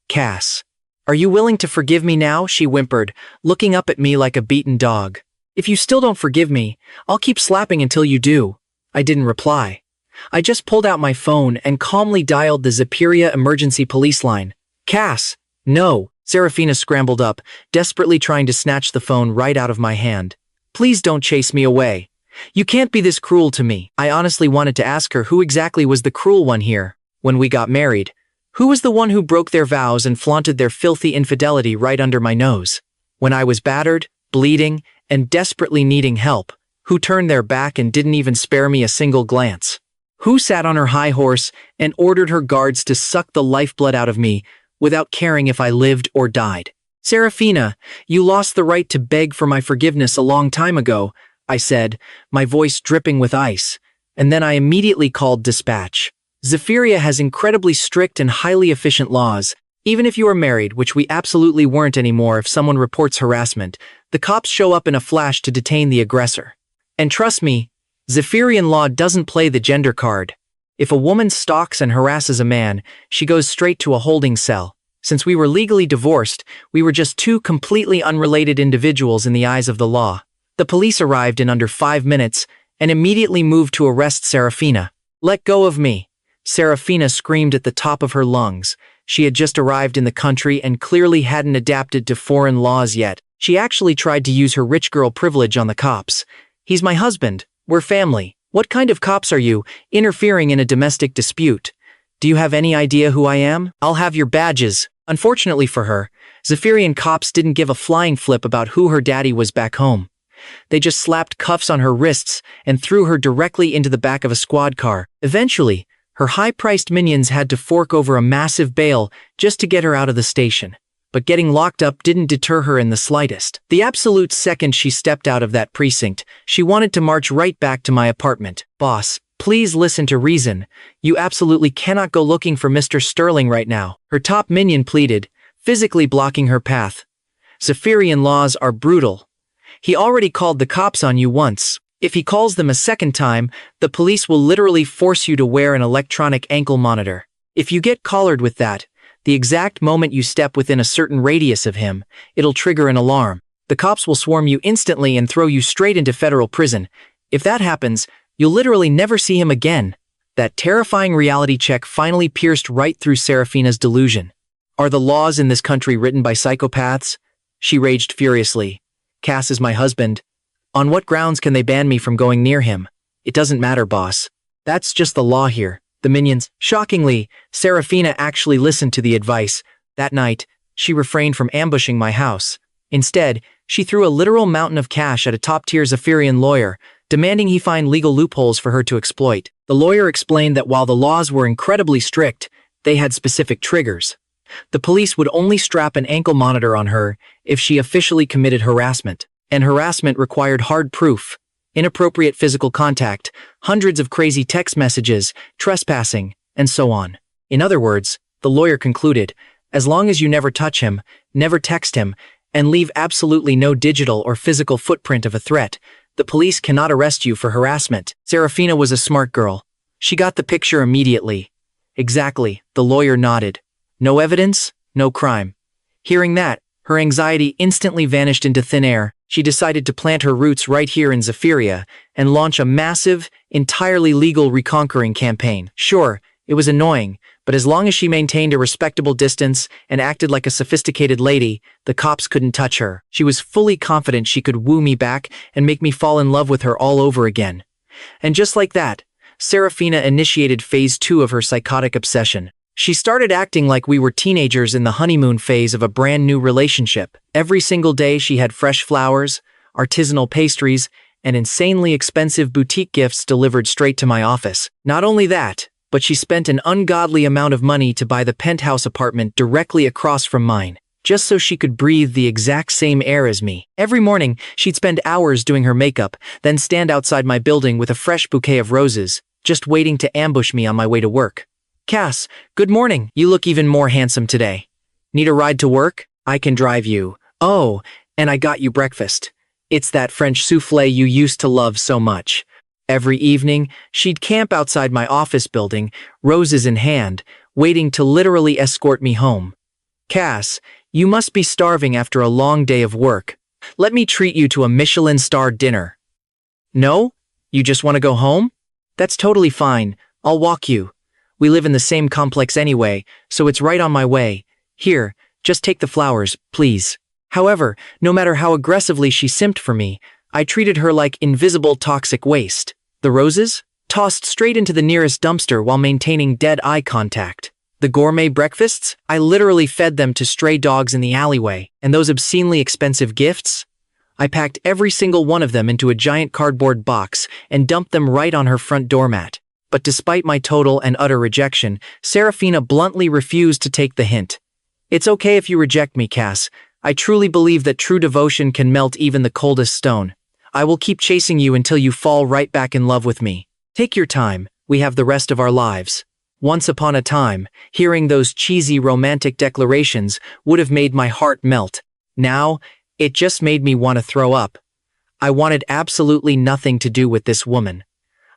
Cass, are you willing to forgive me now? She whimpered, looking up at me like a beaten dog. If you still don't forgive me, I'll keep slapping until you do. I didn't reply. I just pulled out my phone and calmly dialed the Zephyria emergency police line. Cass, no, Seraphina scrambled up, desperately trying to snatch the phone right out of my hand. Please don't chase me away. You can't be this cruel to me. I honestly wanted to ask her who exactly was the cruel one here. When we got married, who was the one who broke their vows and flaunted their filthy infidelity right under my nose? When I was battered, bleeding, and desperately needing help, who turned their back and didn't even spare me a single glance? Who sat on her high horse and ordered her guards to suck the lifeblood out of me without caring if I lived or died? Seraphina, you lost the right to beg for my forgiveness a long time ago, I said, my voice dripping with ice, and then I immediately called dispatch. Zephyria has incredibly strict and highly efficient laws. Even if you are married, which we absolutely weren't anymore, if someone reports harassment, the cops show up in a flash to detain the aggressor. And trust me, Zephyrian law doesn't play the gender card. If a woman stalks and harasses a man, she goes straight to a holding cell. Since we were legally divorced, we were just two completely unrelated individuals in the eyes of the law. The police arrived in under 5 minutes and immediately moved to arrest Seraphina. Let go of me. Seraphina screamed at the top of her lungs. She had just arrived in the country and clearly hadn't adapted to foreign laws yet. She actually tried to use her rich girl privilege on the cops. He's my husband. We're family. What kind of cops are you, interfering in a domestic dispute? Do you have any idea who I am? I'll have your badges. Unfortunately for her, Zephyrian cops didn't give a flying flip about who her daddy was back home. They just slapped cuffs on her wrists and threw her directly into the back of a squad car. Eventually, her high-priced minions had to fork over a massive bail just to get her out of the station. But getting locked up didn't deter her in the slightest. The absolute second she stepped out of that precinct, she wanted to march right back to my apartment. Boss, please listen to reason. You absolutely cannot go looking for Mr. Sterling right now. Her top minion pleaded, physically blocking her path. Zephyrian laws are brutal. He already called the cops on you once. If he calls them a second time, the police will literally force you to wear an electronic ankle monitor. If you get collared with that, the exact moment you step within a certain radius of him, it'll trigger an alarm. The cops will swarm you instantly and throw you straight into federal prison. If that happens, you'll literally never see him again. That terrifying reality check finally pierced right through Seraphina's delusion. Are the laws in this country written by psychopaths? She raged furiously. Cass is my husband. On what grounds can they ban me from going near him? It doesn't matter, boss. That's just the law here. The minions. Shockingly, Seraphina actually listened to the advice. That night, she refrained from ambushing my house. Instead, she threw a literal mountain of cash at a top-tier Zephyrian lawyer, demanding he find legal loopholes for her to exploit. The lawyer explained that while the laws were incredibly strict, they had specific triggers. The police would only strap an ankle monitor on her if she officially committed harassment. And harassment required hard proof. Inappropriate physical contact, hundreds of crazy text messages, trespassing, and so on. In other words, the lawyer concluded, as long as you never touch him, never text him, and leave absolutely no digital or physical footprint of a threat, the police cannot arrest you for harassment. Seraphina was a smart girl. She got the picture immediately. Exactly, the lawyer nodded. No evidence, no crime. Hearing that, her anxiety instantly vanished into thin air. She decided to plant her roots right here in Zephyria and launch a massive, entirely legal reconquering campaign. Sure, it was annoying, but as long as she maintained a respectable distance and acted like a sophisticated lady, the cops couldn't touch her. She was fully confident she could woo me back and make me fall in love with her all over again. And just like that, Seraphina initiated phase 2 of her psychotic obsession. She started acting like we were teenagers in the honeymoon phase of a brand new relationship. Every single day she had fresh flowers, artisanal pastries, and insanely expensive boutique gifts delivered straight to my office. Not only that, but she spent an ungodly amount of money to buy the penthouse apartment directly across from mine, just so she could breathe the exact same air as me. Every morning, she'd spend hours doing her makeup, then stand outside my building with a fresh bouquet of roses, just waiting to ambush me on my way to work. Cass, good morning. You look even more handsome today. Need a ride to work? I can drive you. Oh, and I got you breakfast. It's that French souffle you used to love so much. Every evening, she'd camp outside my office building, roses in hand, waiting to literally escort me home. Cass, you must be starving after a long day of work. Let me treat you to a Michelin-starred dinner. No? You just want to go home? That's totally fine. I'll walk you. We live in the same complex anyway, so it's right on my way. Here, just take the flowers, please. However, no matter how aggressively she simped for me, I treated her like invisible toxic waste. The roses? Tossed straight into the nearest dumpster while maintaining dead eye contact. The gourmet breakfasts? I literally fed them to stray dogs in the alleyway. And those obscenely expensive gifts? I packed every single one of them into a giant cardboard box and dumped them right on her front doormat. But despite my total and utter rejection, Seraphina bluntly refused to take the hint. It's okay if you reject me, Cass. I truly believe that true devotion can melt even the coldest stone. I will keep chasing you until you fall right back in love with me. Take your time. We have the rest of our lives. Once upon a time, hearing those cheesy romantic declarations would have made my heart melt. Now, it just made me want to throw up. I wanted absolutely nothing to do with this woman.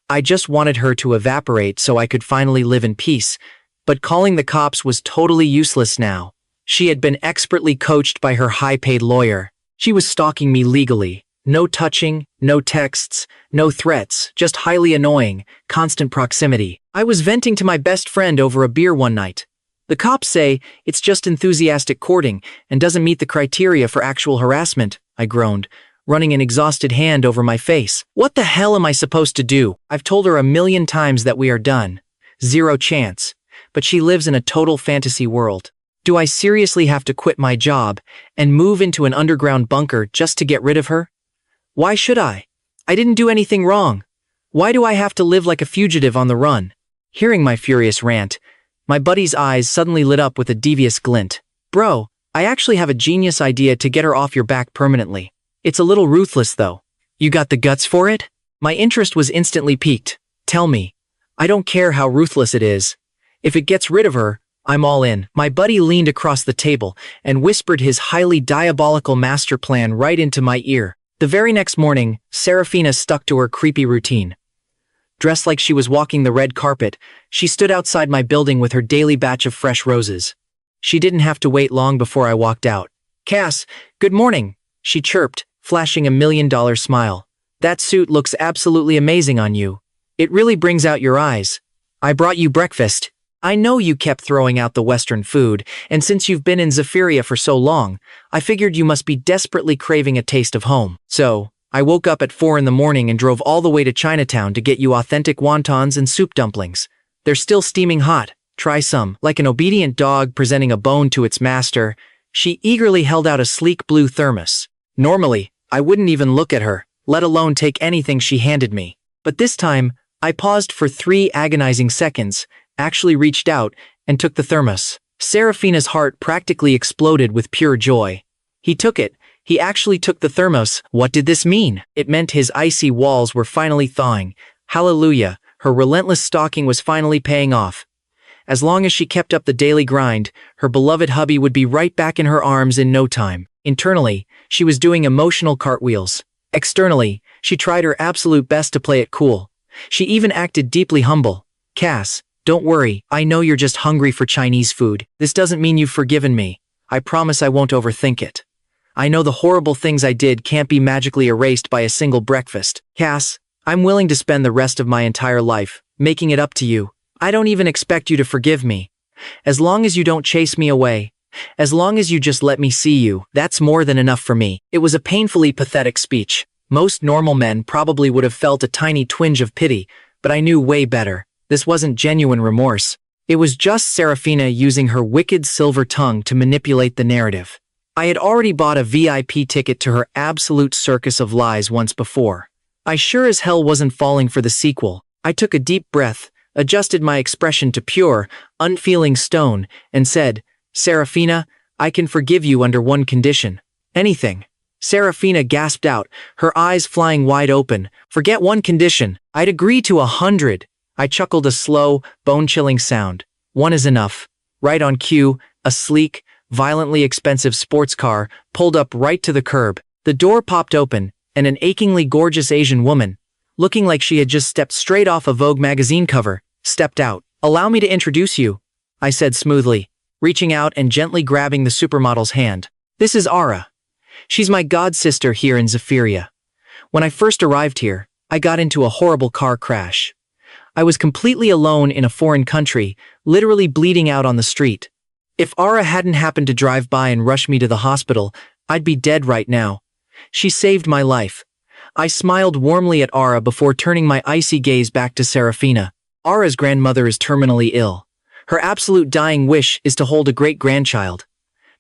I just wanted her to evaporate so I could finally live in peace, but calling the cops was totally useless now. She had been expertly coached by her high-paid lawyer. She was stalking me legally. No touching, no texts, no threats, just highly annoying, constant proximity. I was venting to my best friend over a beer one night. The cops say it's just enthusiastic courting and doesn't meet the criteria for actual harassment, I groaned, running an exhausted hand over my face. What the hell am I supposed to do? I've told her a million times that we are done. Zero chance. But she lives in a total fantasy world. Do I seriously have to quit my job and move into an underground bunker just to get rid of her? Why should I? I didn't do anything wrong. Why do I have to live like a fugitive on the run? Hearing my furious rant, my buddy's eyes suddenly lit up with a devious glint. Bro, I actually have a genius idea to get her off your back permanently. It's a little ruthless though. You got the guts for it? My interest was instantly piqued. Tell me. I don't care how ruthless it is. If it gets rid of her, I'm all in. My buddy leaned across the table and whispered his highly diabolical master plan right into my ear. The very next morning, Seraphina stuck to her creepy routine. Dressed like she was walking the red carpet, she stood outside my building with her daily batch of fresh roses. She didn't have to wait long before I walked out. Cass, good morning, she chirped, flashing a $1 million smile. That suit looks absolutely amazing on you. It really brings out your eyes. I brought you breakfast. I know you kept throwing out the Western food, and since you've been in Zephyria for so long, I figured you must be desperately craving a taste of home. So, I woke up at 4 in the morning and drove all the way to Chinatown to get you authentic wontons and soup dumplings. They're still steaming hot. Try some. Like an obedient dog presenting a bone to its master, she eagerly held out a sleek blue thermos. Normally, I wouldn't even look at her, let alone take anything she handed me. But this time, I paused for 3 agonizing seconds, actually reached out, and took the thermos. Seraphina's heart practically exploded with pure joy. He took it. He actually took the thermos. What did this mean? It meant his icy walls were finally thawing. Hallelujah, her relentless stalking was finally paying off. As long as she kept up the daily grind, her beloved hubby would be right back in her arms in no time. Internally, she was doing emotional cartwheels. Externally, she tried her absolute best to play it cool. She even acted deeply humble. Cass, Don't worry, I know you're just hungry for Chinese food. This doesn't mean you've forgiven me. I promise I won't overthink it. I know the horrible things I did can't be magically erased by a single breakfast. Cass, I'm willing to spend the rest of my entire life making it up to you. I don't even expect you to forgive me. As long as you don't chase me away, as long as you just let me see you, that's more than enough for me. It was a painfully pathetic speech. Most normal men probably would have felt a tiny twinge of pity, but I knew way better. This wasn't genuine remorse. It was just Seraphina using her wicked silver tongue to manipulate the narrative. I had already bought a VIP ticket to her absolute circus of lies once before. I sure as hell wasn't falling for the sequel. I took a deep breath, adjusted my expression to pure, unfeeling stone, and said, Seraphina, I can forgive you under one condition. Anything. Seraphina gasped out, her eyes flying wide open. Forget one condition. I'd agree to 100. I chuckled a slow, bone-chilling sound. One is enough. Right on cue, a sleek, violently expensive sports car pulled up right to the curb. The door popped open, and an achingly gorgeous Asian woman, looking like she had just stepped straight off a Vogue magazine cover, stepped out. Allow me to introduce you, I said smoothly, reaching out and gently grabbing the supermodel's hand. This is Ara. She's my god-sister here in Zephyria. When I first arrived here, I got into a horrible car crash. I was completely alone in a foreign country, literally bleeding out on the street. If Ara hadn't happened to drive by and rush me to the hospital, I'd be dead right now. She saved my life. I smiled warmly at Ara before turning my icy gaze back to Seraphina. Ara's grandmother is terminally ill. Her absolute dying wish is to hold a great-grandchild.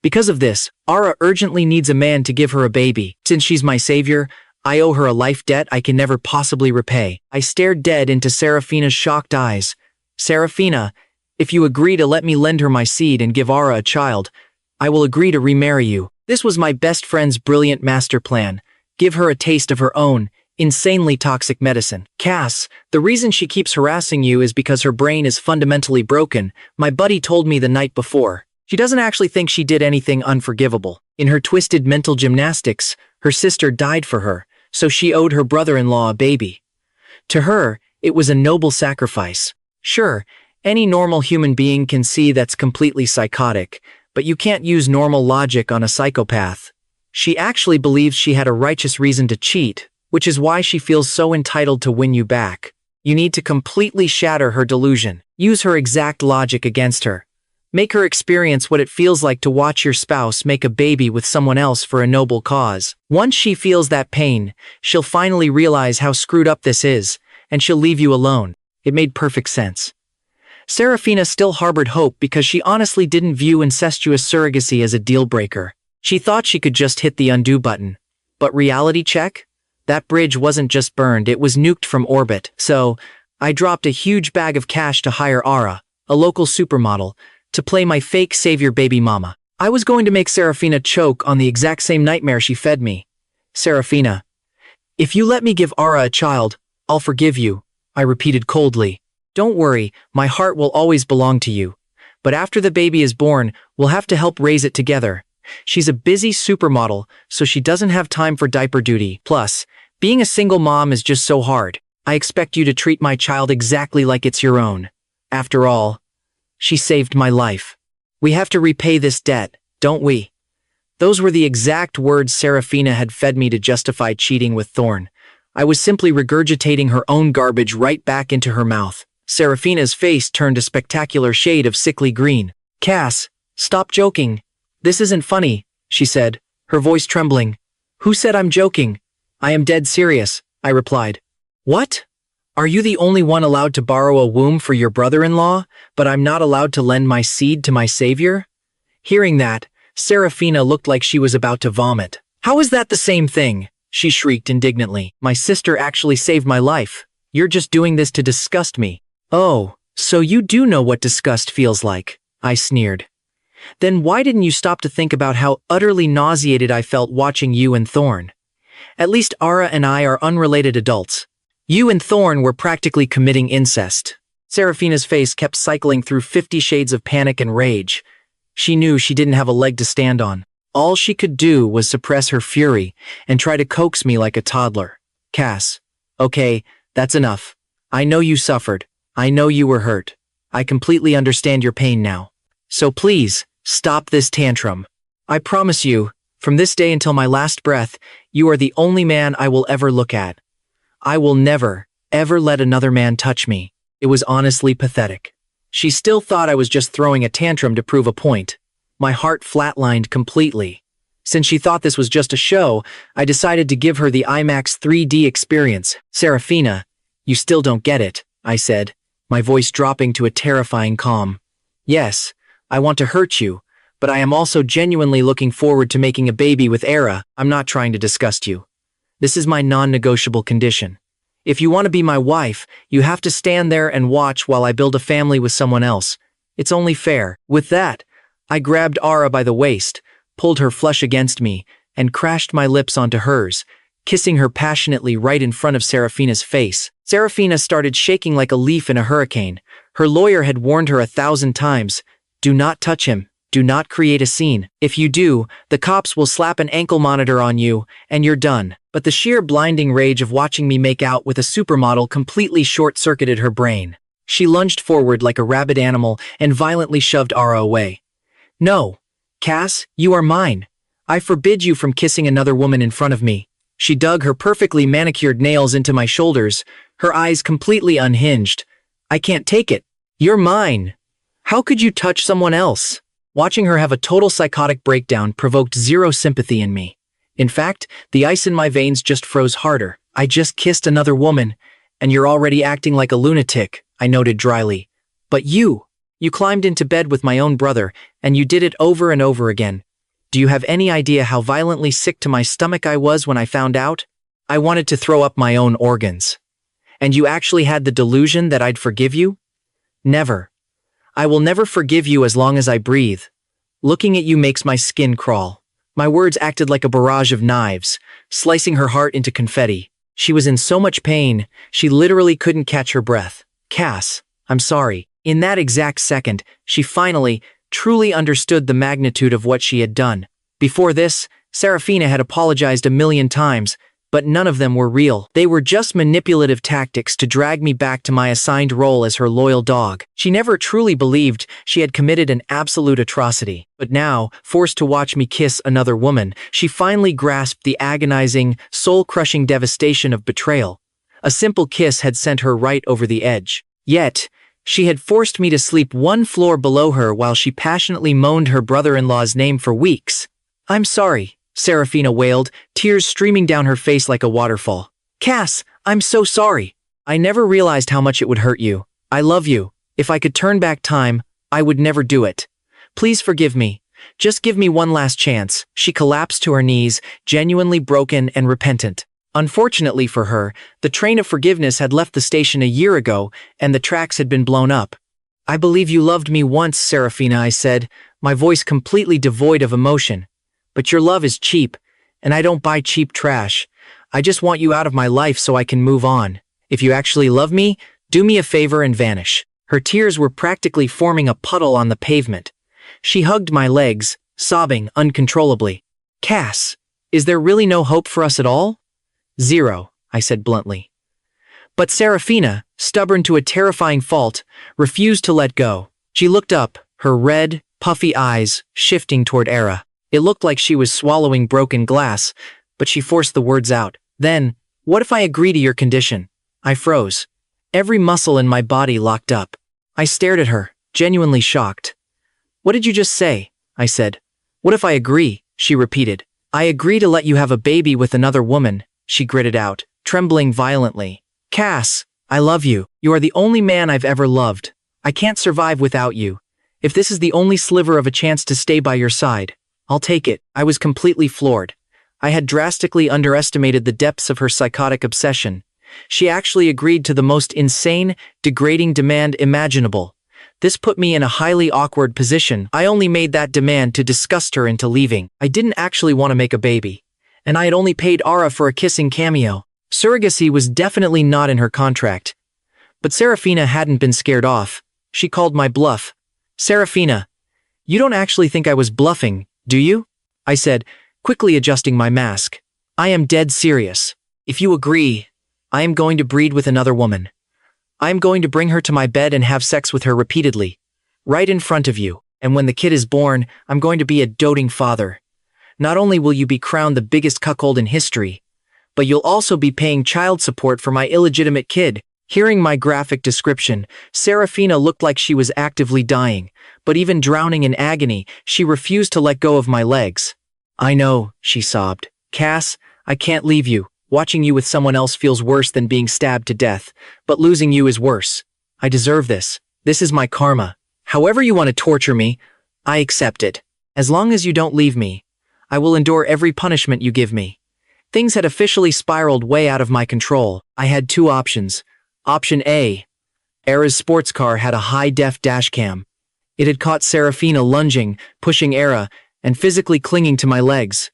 Because of this, Ara urgently needs a man to give her a baby. Since she's my savior, I owe her a life debt I can never possibly repay. I stared dead into Seraphina's shocked eyes. Seraphina, if you agree to let me lend her my seed and give Ara a child, I will agree to remarry you. This was my best friend's brilliant master plan. Give her a taste of her own, insanely toxic medicine. Cass, the reason she keeps harassing you is because her brain is fundamentally broken. My buddy told me the night before. She doesn't actually think she did anything unforgivable. In her twisted mental gymnastics, her sister died for her, so she owed her brother-in-law a baby. To her, it was a noble sacrifice. Sure, any normal human being can see that's completely psychotic, but you can't use normal logic on a psychopath. She actually believes she had a righteous reason to cheat, which is why she feels so entitled to win you back. You need to completely shatter her delusion. Use her exact logic against her. Make her experience what it feels like to watch your spouse make a baby with someone else for a noble cause. Once she feels that pain, she'll finally realize how screwed up this is, and she'll leave you alone. It made perfect sense. Seraphina still harbored hope because she honestly didn't view incestuous surrogacy as a deal-breaker. She thought she could just hit the undo button. But reality check? That bridge wasn't just burned, it was nuked from orbit. So, I dropped a huge bag of cash to hire Ara, a local supermodel, to play my fake savior baby mama. I was going to make Seraphina choke on the exact same nightmare she fed me. Seraphina, if you let me give Ara a child, I'll forgive you, I repeated coldly. Don't worry, my heart will always belong to you. But after the baby is born, we'll have to help raise it together. She's a busy supermodel, so she doesn't have time for diaper duty. Plus, being a single mom is just so hard. I expect you to treat my child exactly like it's your own. After all, she saved my life. We have to repay this debt, don't we? Those were the exact words Seraphina had fed me to justify cheating with Thorne. I was simply regurgitating her own garbage right back into her mouth. Seraphina's face turned a spectacular shade of sickly green. Cass, stop joking. This isn't funny, she said, her voice trembling. Who said I'm joking? I am dead serious, I replied. What? Are you the only one allowed to borrow a womb for your brother-in-law, but I'm not allowed to lend my seed to my savior? Hearing that, Seraphina looked like she was about to vomit. How is that the same thing? She shrieked indignantly. My sister actually saved my life. You're just doing this to disgust me. Oh, so you do know what disgust feels like, I sneered. Then why didn't you stop to think about how utterly nauseated I felt watching you and Thorne? At least Ara and I are unrelated adults. You and Thorne were practically committing incest. Seraphina's face kept cycling through 50 shades of panic and rage. She knew she didn't have a leg to stand on. All she could do was suppress her fury and try to coax me like a toddler. Cass, okay, that's enough. I know you suffered. I know you were hurt. I completely understand your pain now. So please, stop this tantrum. I promise you, from this day until my last breath, you are the only man I will ever look at. I will never, ever let another man touch me. It was honestly pathetic. She still thought I was just throwing a tantrum to prove a point. My heart flatlined completely. Since she thought this was just a show, I decided to give her the IMAX 3D experience. Seraphina, you still don't get it, I said, my voice dropping to a terrifying calm. Yes, I want to hurt you, but I am also genuinely looking forward to making a baby with Elara. I'm not trying to disgust you. This is my non-negotiable condition. If you want to be my wife, you have to stand there and watch while I build a family with someone else. It's only fair. With that, I grabbed Elara by the waist, pulled her flesh against me, and crashed my lips onto hers, kissing her passionately right in front of Seraphina's face. Seraphina started shaking like a leaf in a hurricane. Her lawyer had warned her 1,000 times, do not touch him, do not create a scene. If you do, the cops will slap an ankle monitor on you, and you're done. But the sheer blinding rage of watching me make out with a supermodel completely short-circuited her brain. She lunged forward like a rabid animal and violently shoved Elara away. No, Cass, you are mine. I forbid you from kissing another woman in front of me. She dug her perfectly manicured nails into my shoulders, her eyes completely unhinged. I can't take it. You're mine. How could you touch someone else? Watching her have a total psychotic breakdown provoked zero sympathy in me. In fact, the ice in my veins just froze harder. I just kissed another woman, and you're already acting like a lunatic, I noted dryly. But you climbed into bed with my own brother, and you did it over and over again. Do you have any idea how violently sick to my stomach I was when I found out? I wanted to throw up my own organs. And you actually had the delusion that I'd forgive you? Never. I will never forgive you as long as I breathe. Looking at you makes my skin crawl. My words acted like a barrage of knives, slicing her heart into confetti. She was in so much pain, she literally couldn't catch her breath. Cass, I'm sorry. In that exact second, she finally, truly understood the magnitude of what she had done. Before this, Seraphina had apologized 1,000,000 times, but none of them were real. They were just manipulative tactics to drag me back to my assigned role as her loyal dog. She never truly believed she had committed an absolute atrocity. But now, forced to watch me kiss another woman, she finally grasped the agonizing, soul-crushing devastation of betrayal. A simple kiss had sent her right over the edge. Yet, she had forced me to sleep one floor below her while she passionately moaned her brother-in-law's name for weeks. I'm sorry, Seraphina wailed, tears streaming down her face like a waterfall. Cass, I'm so sorry. I never realized how much it would hurt you. I love you. If I could turn back time, I would never do it. Please forgive me. Just give me one last chance. She collapsed to her knees, genuinely broken and repentant. Unfortunately for her, the train of forgiveness had left the station a year ago, and the tracks had been blown up. I believe you loved me once, Seraphina, I said, my voice completely devoid of emotion. But your love is cheap, and I don't buy cheap trash. I just want you out of my life so I can move on. If you actually love me, do me a favor and vanish. Her tears were practically forming a puddle on the pavement. She hugged my legs, sobbing uncontrollably. Cass, is there really no hope for us at all? Zero, I said bluntly. But Seraphina, stubborn to a terrifying fault, refused to let go. She looked up, her red, puffy eyes shifting toward Elara. It looked like she was swallowing broken glass, but she forced the words out. Then, what if I agree to your condition? I froze. Every muscle in my body locked up. I stared at her, genuinely shocked. What did you just say? I said. What if I agree? She repeated. I agree to let you have a baby with another woman, she gritted out, trembling violently. Cass, I love you. You are the only man I've ever loved. I can't survive without you. If this is the only sliver of a chance to stay by your side, I'll take it. I was completely floored. I had drastically underestimated the depths of her psychotic obsession. She actually agreed to the most insane, degrading demand imaginable. This put me in a highly awkward position. I only made that demand to disgust her into leaving. I didn't actually want to make a baby, and I had only paid Elara for a kissing cameo. Surrogacy was definitely not in her contract. But Seraphina hadn't been scared off. She called my bluff. Seraphina, you don't actually think I was bluffing, do you? I said, quickly adjusting my mask. I am dead serious. If you agree, I am going to breed with another woman. I am going to bring her to my bed and have sex with her repeatedly. Right in front of you. And when the kid is born, I'm going to be a doting father. Not only will you be crowned the biggest cuckold in history, but you'll also be paying child support for my illegitimate kid." Hearing my graphic description, Seraphina looked like she was actively dying, but even drowning in agony, she refused to let go of my legs. "I know," she sobbed. "Cass, I can't leave you. Watching you with someone else feels worse than being stabbed to death, but losing you is worse. I deserve this. This is my karma. However you want to torture me, I accept it. As long as you don't leave me, I will endure every punishment you give me." Things had officially spiraled way out of my control. I had two options. Option A. Era's sports car had a high-def dashcam. It had caught Seraphina lunging, pushing Era, and physically clinging to my legs.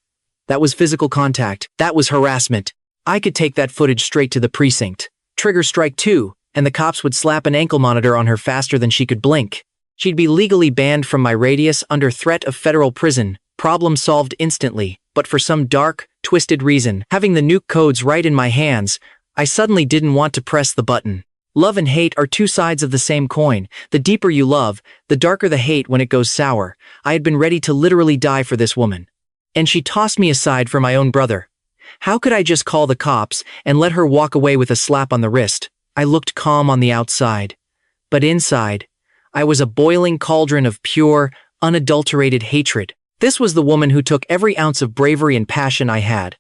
That was physical contact. That was harassment. I could take that footage straight to the precinct. Trigger strike 2, and the cops would slap an ankle monitor on her faster than she could blink. She'd be legally banned from my radius under threat of federal prison. Problem solved instantly, but for some dark, twisted reason, having the nuke codes right in my hands, I suddenly didn't want to press the button. Love and hate are two sides of the same coin. The deeper you love, the darker the hate when it goes sour. I had been ready to literally die for this woman. And she tossed me aside for my own brother. How could I just call the cops and let her walk away with a slap on the wrist? I looked calm on the outside. But inside, I was a boiling cauldron of pure, unadulterated hatred. This was the woman who took every ounce of bravery and passion I had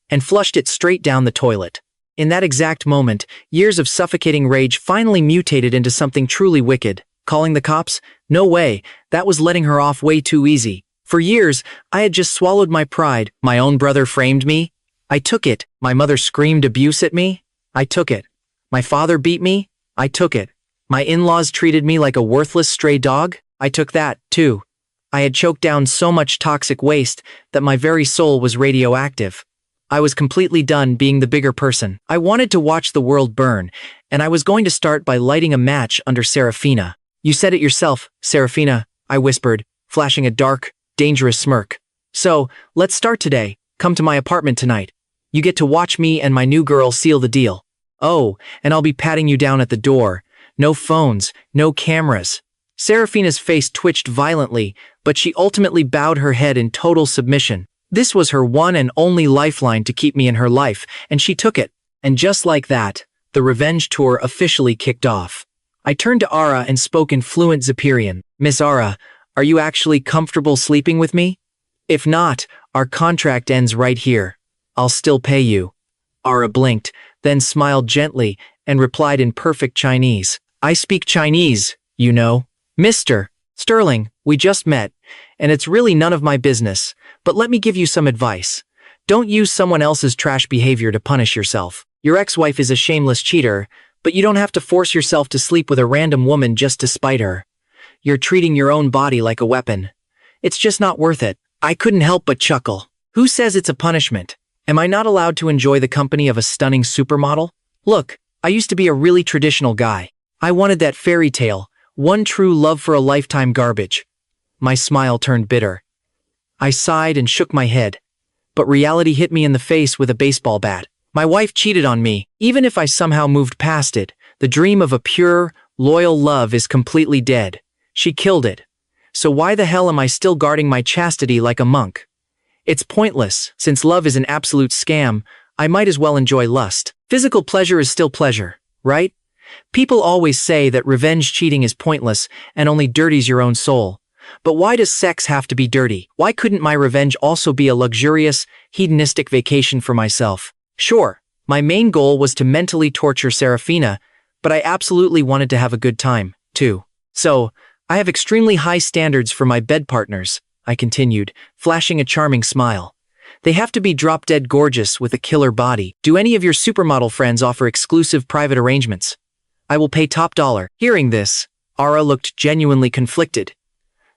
and flushed it straight down the toilet. In that exact moment, years of suffocating rage finally mutated into something truly wicked. Calling the cops? No way. That was letting her off way too easy. For years, I had just swallowed my pride. My own brother framed me. I took it. My mother screamed abuse at me. I took it. My father beat me. I took it. My in-laws treated me like a worthless stray dog. I took that, too. I had choked down so much toxic waste that my very soul was radioactive. I was completely done being the bigger person. I wanted to watch the world burn, and I was going to start by lighting a match under Seraphina. "You said it yourself, Seraphina," I whispered, flashing a dark, dangerous smirk. "So, let's start today. Come to my apartment tonight. You get to watch me and my new girl seal the deal. Oh, and I'll be patting you down at the door. No phones, no cameras." Seraphina's face twitched violently, but she ultimately bowed her head in total submission. This was her one and only lifeline to keep me in her life, and she took it. And just like that, the revenge tour officially kicked off. I turned to Ara and spoke in fluent Zephyrian. "Miss Ara, are you actually comfortable sleeping with me? If not, our contract ends right here. I'll still pay you." Ara blinked, then smiled gently and replied in perfect Chinese. "I speak Chinese, you know. Mr. Sterling, we just met, and it's really none of my business, but let me give you some advice. Don't use someone else's trash behavior to punish yourself. Your ex-wife is a shameless cheater, but you don't have to force yourself to sleep with a random woman just to spite her. You're treating your own body like a weapon. It's just not worth it." I couldn't help but chuckle. Who says it's a punishment? Am I not allowed to enjoy the company of a stunning supermodel? Look, I used to be a really traditional guy. I wanted that fairy tale, one true love for a lifetime garbage. My smile turned bitter. I sighed and shook my head. But reality hit me in the face with a baseball bat. My wife cheated on me. Even if I somehow moved past it, the dream of a pure, loyal love is completely dead. She killed it. So why the hell am I still guarding my chastity like a monk? It's pointless. Since love is an absolute scam, I might as well enjoy lust. Physical pleasure is still pleasure, right? People always say that revenge cheating is pointless and only dirties your own soul. But why does sex have to be dirty? Why couldn't my revenge also be a luxurious, hedonistic vacation for myself? Sure, my main goal was to mentally torture Seraphina, but I absolutely wanted to have a good time, too. So, I have extremely high standards for my bed partners, I continued, flashing a charming smile. They have to be drop-dead gorgeous with a killer body. Do any of your supermodel friends offer exclusive private arrangements? I will pay top dollar. Hearing this, Ara looked genuinely conflicted.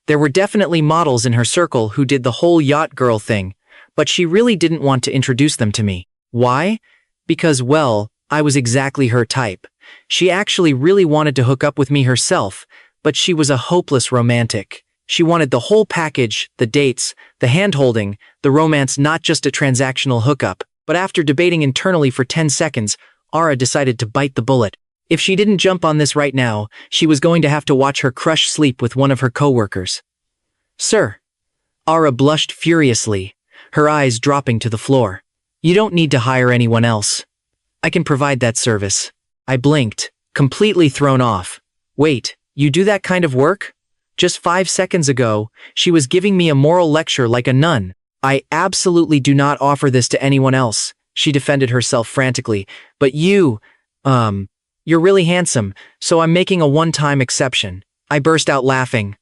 There were definitely models in her circle who did the whole yacht girl thing, but she really didn't want to introduce them to me. Why? Because, well, I was exactly her type. She actually really wanted to hook up with me herself, but she was a hopeless romantic. She wanted the whole package, the dates, the hand-holding, the romance, not just a transactional hookup. But after debating internally for 10 seconds, Ara decided to bite the bullet. If she didn't jump on this right now, she was going to have to watch her crush sleep with one of her co-workers. Sir. Ara blushed furiously, her eyes dropping to the floor. You don't need to hire anyone else. I can provide that service. I blinked, completely thrown off. Wait, you do that kind of work? Just 5 seconds ago, she was giving me a moral lecture like a nun. I absolutely do not offer this to anyone else, she defended herself frantically. But you're really handsome, so I'm making a one-time exception. I burst out laughing.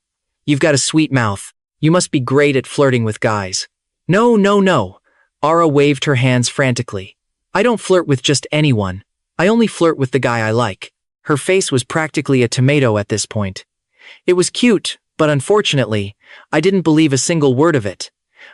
You've got a sweet mouth. You must be great at flirting with guys. No, no, no. Ara waved her hands frantically. I don't flirt with just anyone. I only flirt with the guy I like. Her face was practically a tomato at this point. It was cute, but unfortunately, I didn't believe a single word of it.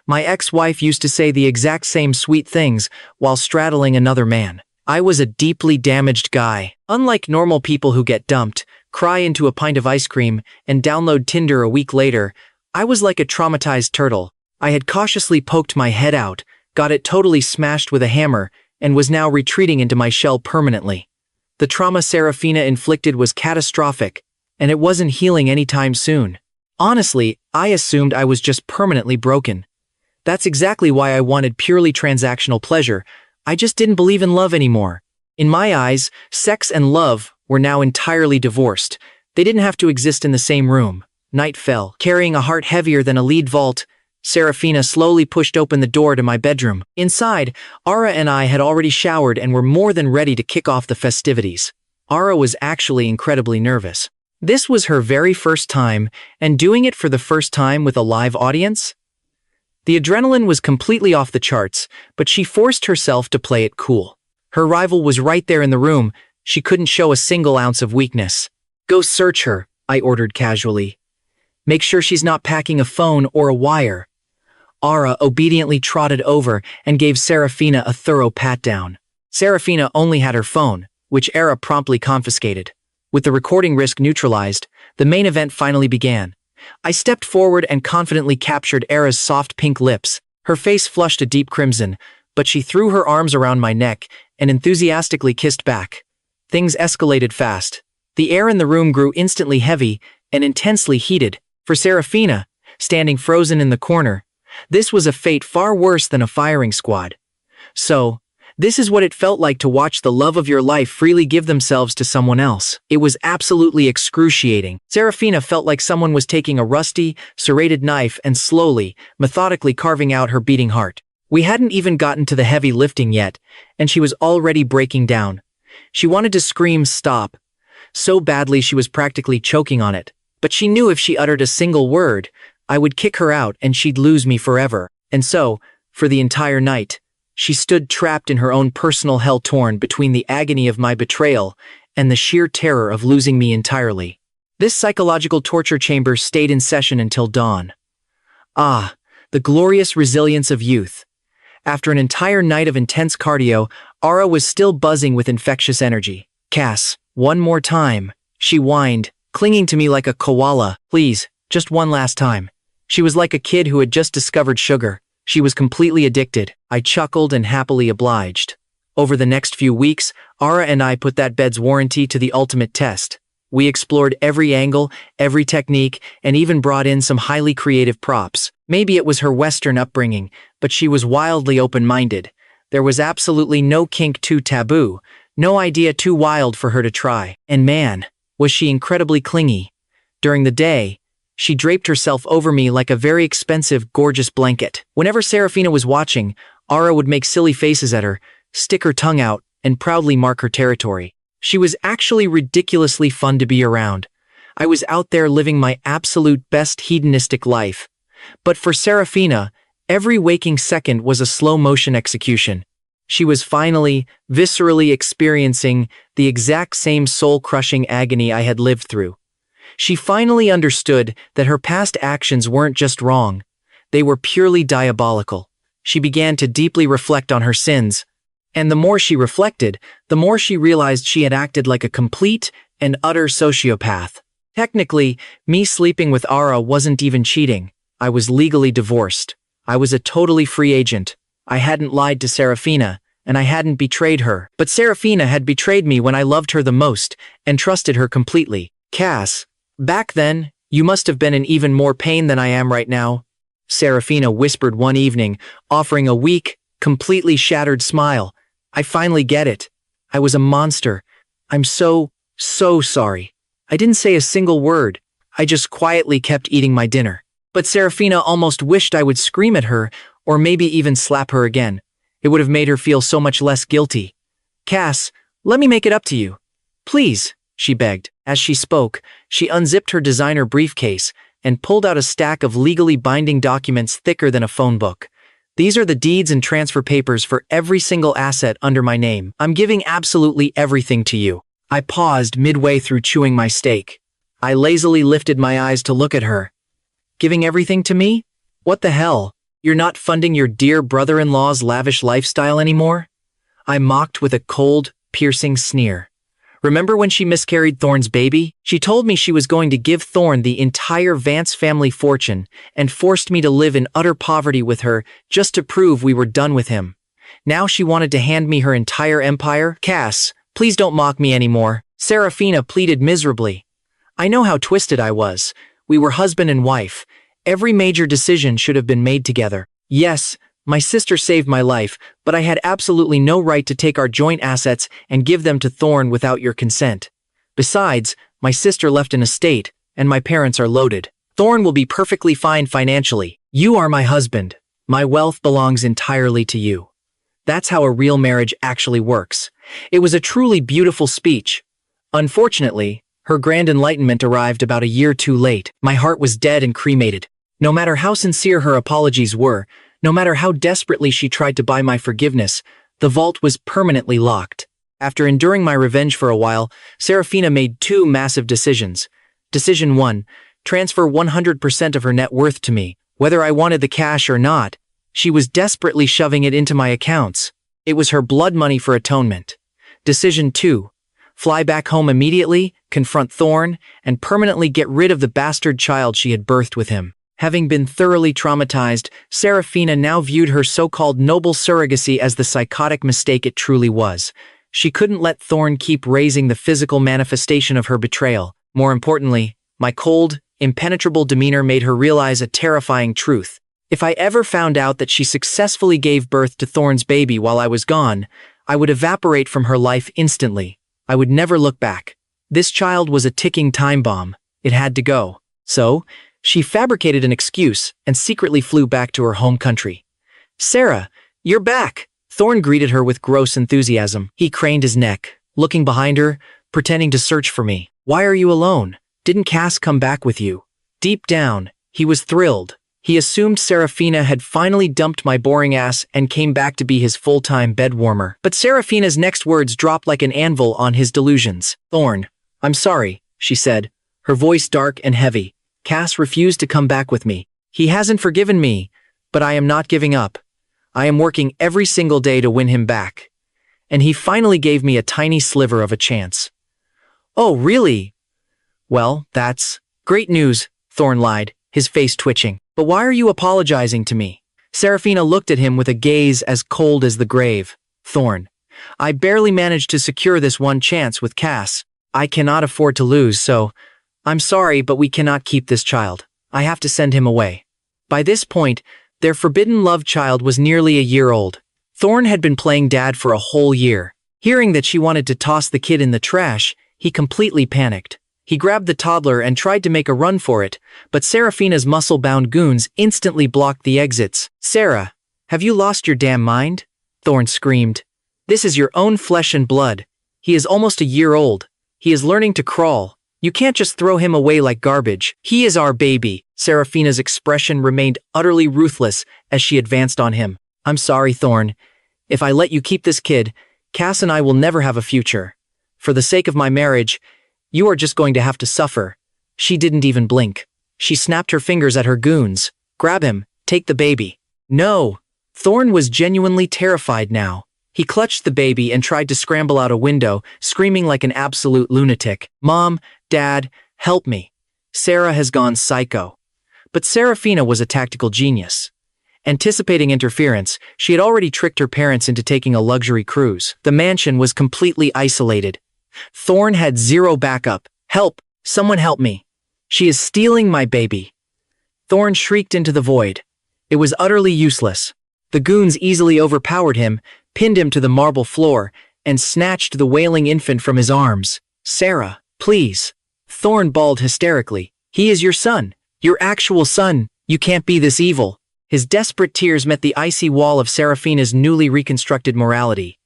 My ex-wife used to say the exact same sweet things while straddling another man. I was a deeply damaged guy. Unlike normal people who get dumped, cry into a pint of ice cream, and download Tinder a week later, I was like a traumatized turtle. I had cautiously poked my head out, got it totally smashed with a hammer, and was now retreating into my shell permanently. The trauma Seraphina inflicted was catastrophic, and it wasn't healing anytime soon. Honestly, I assumed I was just permanently broken. That's exactly why I wanted purely transactional pleasure. I just didn't believe in love anymore. In my eyes, sex and love were now entirely divorced. They didn't have to exist in the same room. Night fell. Carrying a heart heavier than a lead vault, Seraphina slowly pushed open the door to my bedroom. Inside, Ara and I had already showered and were more than ready to kick off the festivities. Ara was actually incredibly nervous. This was her very first time, and doing it for the first time with a live audience? The adrenaline was completely off the charts, but she forced herself to play it cool. Her rival was right there in the room. She couldn't show a single ounce of weakness. Go search her, I ordered casually. Make sure she's not packing a phone or a wire. Ara obediently trotted over and gave Seraphina a thorough pat-down. Seraphina only had her phone, which Ara promptly confiscated. With the recording risk neutralized, the main event finally began. I stepped forward and confidently captured Ara's soft pink lips. Her face flushed a deep crimson, but she threw her arms around my neck and enthusiastically kissed back. Things escalated fast. The air in the room grew instantly heavy and intensely heated. For Seraphina, standing frozen in the corner, this was a fate far worse than a firing squad. So, this is what it felt like to watch the love of your life freely give themselves to someone else. It was absolutely excruciating. Seraphina felt like someone was taking a rusty, serrated knife and slowly, methodically carving out her beating heart. We hadn't even gotten to the heavy lifting yet, and she was already breaking down. She wanted to scream stop, so badly she was practically choking on it. But she knew if she uttered a single word, I would kick her out and she'd lose me forever. And so, for the entire night, she stood trapped in her own personal hell, torn between the agony of my betrayal and the sheer terror of losing me entirely. This psychological torture chamber stayed in session until dawn. Ah, the glorious resilience of youth. After an entire night of intense cardio, Ara was still buzzing with infectious energy. Cass, one more time, she whined, clinging to me like a koala. Please, just one last time. She was like a kid who had just discovered sugar. She was completely addicted. I chuckled and happily obliged. Over the next few weeks, Ara and I put that bed's warranty to the ultimate test. We explored every angle, every technique, and even brought in some highly creative props. Maybe it was her Western upbringing, but she was wildly open-minded. There was absolutely no kink too taboo, no idea too wild for her to try. And man, was she incredibly clingy. During the day, she draped herself over me like a very expensive, gorgeous blanket. Whenever Seraphina was watching, Ara would make silly faces at her, stick her tongue out, and proudly mark her territory. She was actually ridiculously fun to be around. I was out there living my absolute best hedonistic life. But for Seraphina, every waking second was a slow-motion execution. She was finally, viscerally experiencing the exact same soul-crushing agony I had lived through. She finally understood that her past actions weren't just wrong, they were purely diabolical. She began to deeply reflect on her sins, and the more she reflected, the more she realized she had acted like a complete and utter sociopath. Technically, me sleeping with Ara wasn't even cheating. I was legally divorced. I was a totally free agent. I hadn't lied to Seraphina, and I hadn't betrayed her. But Seraphina had betrayed me when I loved her the most and trusted her completely. Cass, back then, you must have been in even more pain than I am right now, Seraphina whispered one evening, offering a weak, completely shattered smile. I finally get it. I was a monster. I'm so sorry. I didn't say a single word. I just quietly kept eating my dinner. But Seraphina almost wished I would scream at her, or maybe even slap her again. It would have made her feel so much less guilty. Cass, let me make it up to you. Please, she begged. As she spoke, she unzipped her designer briefcase and pulled out a stack of legally binding documents thicker than a phone book. These are the deeds and transfer papers for every single asset under my name. I'm giving absolutely everything to you. I paused midway through chewing my steak. I lazily lifted my eyes to look at her. Giving everything to me? What the hell? You're not funding your dear brother-in-law's lavish lifestyle anymore? I mocked with a cold, piercing sneer. Remember when she miscarried Thorne's baby? She told me she was going to give Thorne the entire Vance family fortune and forced me to live in utter poverty with her just to prove we were done with him. Now she wanted to hand me her entire empire? Cass, please don't mock me anymore. Seraphina pleaded miserably. I know how twisted I was. We were husband and wife. Every major decision should have been made together. Yes, my sister saved my life, but I had absolutely no right to take our joint assets and give them to Thorne without your consent. Besides, my sister left an estate, and my parents are loaded. Thorne will be perfectly fine financially. You are my husband. My wealth belongs entirely to you. That's how a real marriage actually works. It was a truly beautiful speech. Unfortunately, her grand enlightenment arrived about a year too late. My heart was dead and cremated. No matter how sincere her apologies were, no matter how desperately she tried to buy my forgiveness, the vault was permanently locked. After enduring my revenge for a while, Seraphina made two massive decisions. Decision 1, transfer 100% of her net worth to me, whether I wanted the cash or not. She was desperately shoving it into my accounts. It was her blood money for atonement. Decision 2, fly back home immediately, confront Thorne, and permanently get rid of the bastard child she had birthed with him. Having been thoroughly traumatized, Seraphina now viewed her so-called noble surrogacy as the psychotic mistake it truly was. She couldn't let Thorne keep raising the physical manifestation of her betrayal. More importantly, my cold, impenetrable demeanor made her realize a terrifying truth. If I ever found out that she successfully gave birth to Thorne's baby while I was gone, I would evaporate from her life instantly. I would never look back. This child was a ticking time bomb. It had to go. So, she fabricated an excuse and secretly flew back to her home country. Sarah, you're back! Thorne greeted her with gross enthusiasm. He craned his neck, looking behind her, pretending to search for me. Why are you alone? Didn't Cass come back with you? Deep down, he was thrilled. He assumed Seraphina had finally dumped my boring ass and came back to be his full-time bed warmer. But Seraphina's next words dropped like an anvil on his delusions. Thorne, I'm sorry, she said, her voice dark and heavy. Cass refused to come back with me. He hasn't forgiven me, but I am not giving up. I am working every single day to win him back. And he finally gave me a tiny sliver of a chance. Oh, really? Well, that's great news, Thorne lied, his face twitching. But why are you apologizing to me? Seraphina looked at him with a gaze as cold as the grave. Thorne, I barely managed to secure this one chance with Cass. I cannot afford to lose, so I'm sorry, but we cannot keep this child. I have to send him away. By this point, their forbidden love child was nearly a year old. Thorne had been playing dad for a whole year. Hearing that she wanted to toss the kid in the trash, he completely panicked. He grabbed the toddler and tried to make a run for it, but Seraphina's muscle-bound goons instantly blocked the exits. Sarah, have you lost your damn mind? Thorne screamed. This is your own flesh and blood. He is almost a year old. He is learning to crawl. You can't just throw him away like garbage. He is our baby. Seraphina's expression remained utterly ruthless as she advanced on him. I'm sorry, Thorne. If I let you keep this kid, Cass and I will never have a future. For the sake of my marriage, you are just going to have to suffer. She didn't even blink. She snapped her fingers at her goons. Grab him. Take the baby. No. Thorne was genuinely terrified now. He clutched the baby and tried to scramble out a window, screaming like an absolute lunatic. Mom, Dad, help me. Sarah has gone psycho. But Seraphina was a tactical genius. Anticipating interference, she had already tricked her parents into taking a luxury cruise. The mansion was completely isolated. Thorne had zero backup. "Help! Someone help me! She is stealing my baby!" Thorne shrieked into the void. It was utterly useless. The goons easily overpowered him, pinned him to the marble floor, and snatched the wailing infant from his arms. "Sarah, please!" Thorne bawled hysterically. "He is your son. Your actual son. You can't be this evil." His desperate tears met the icy wall of Seraphina's newly reconstructed morality.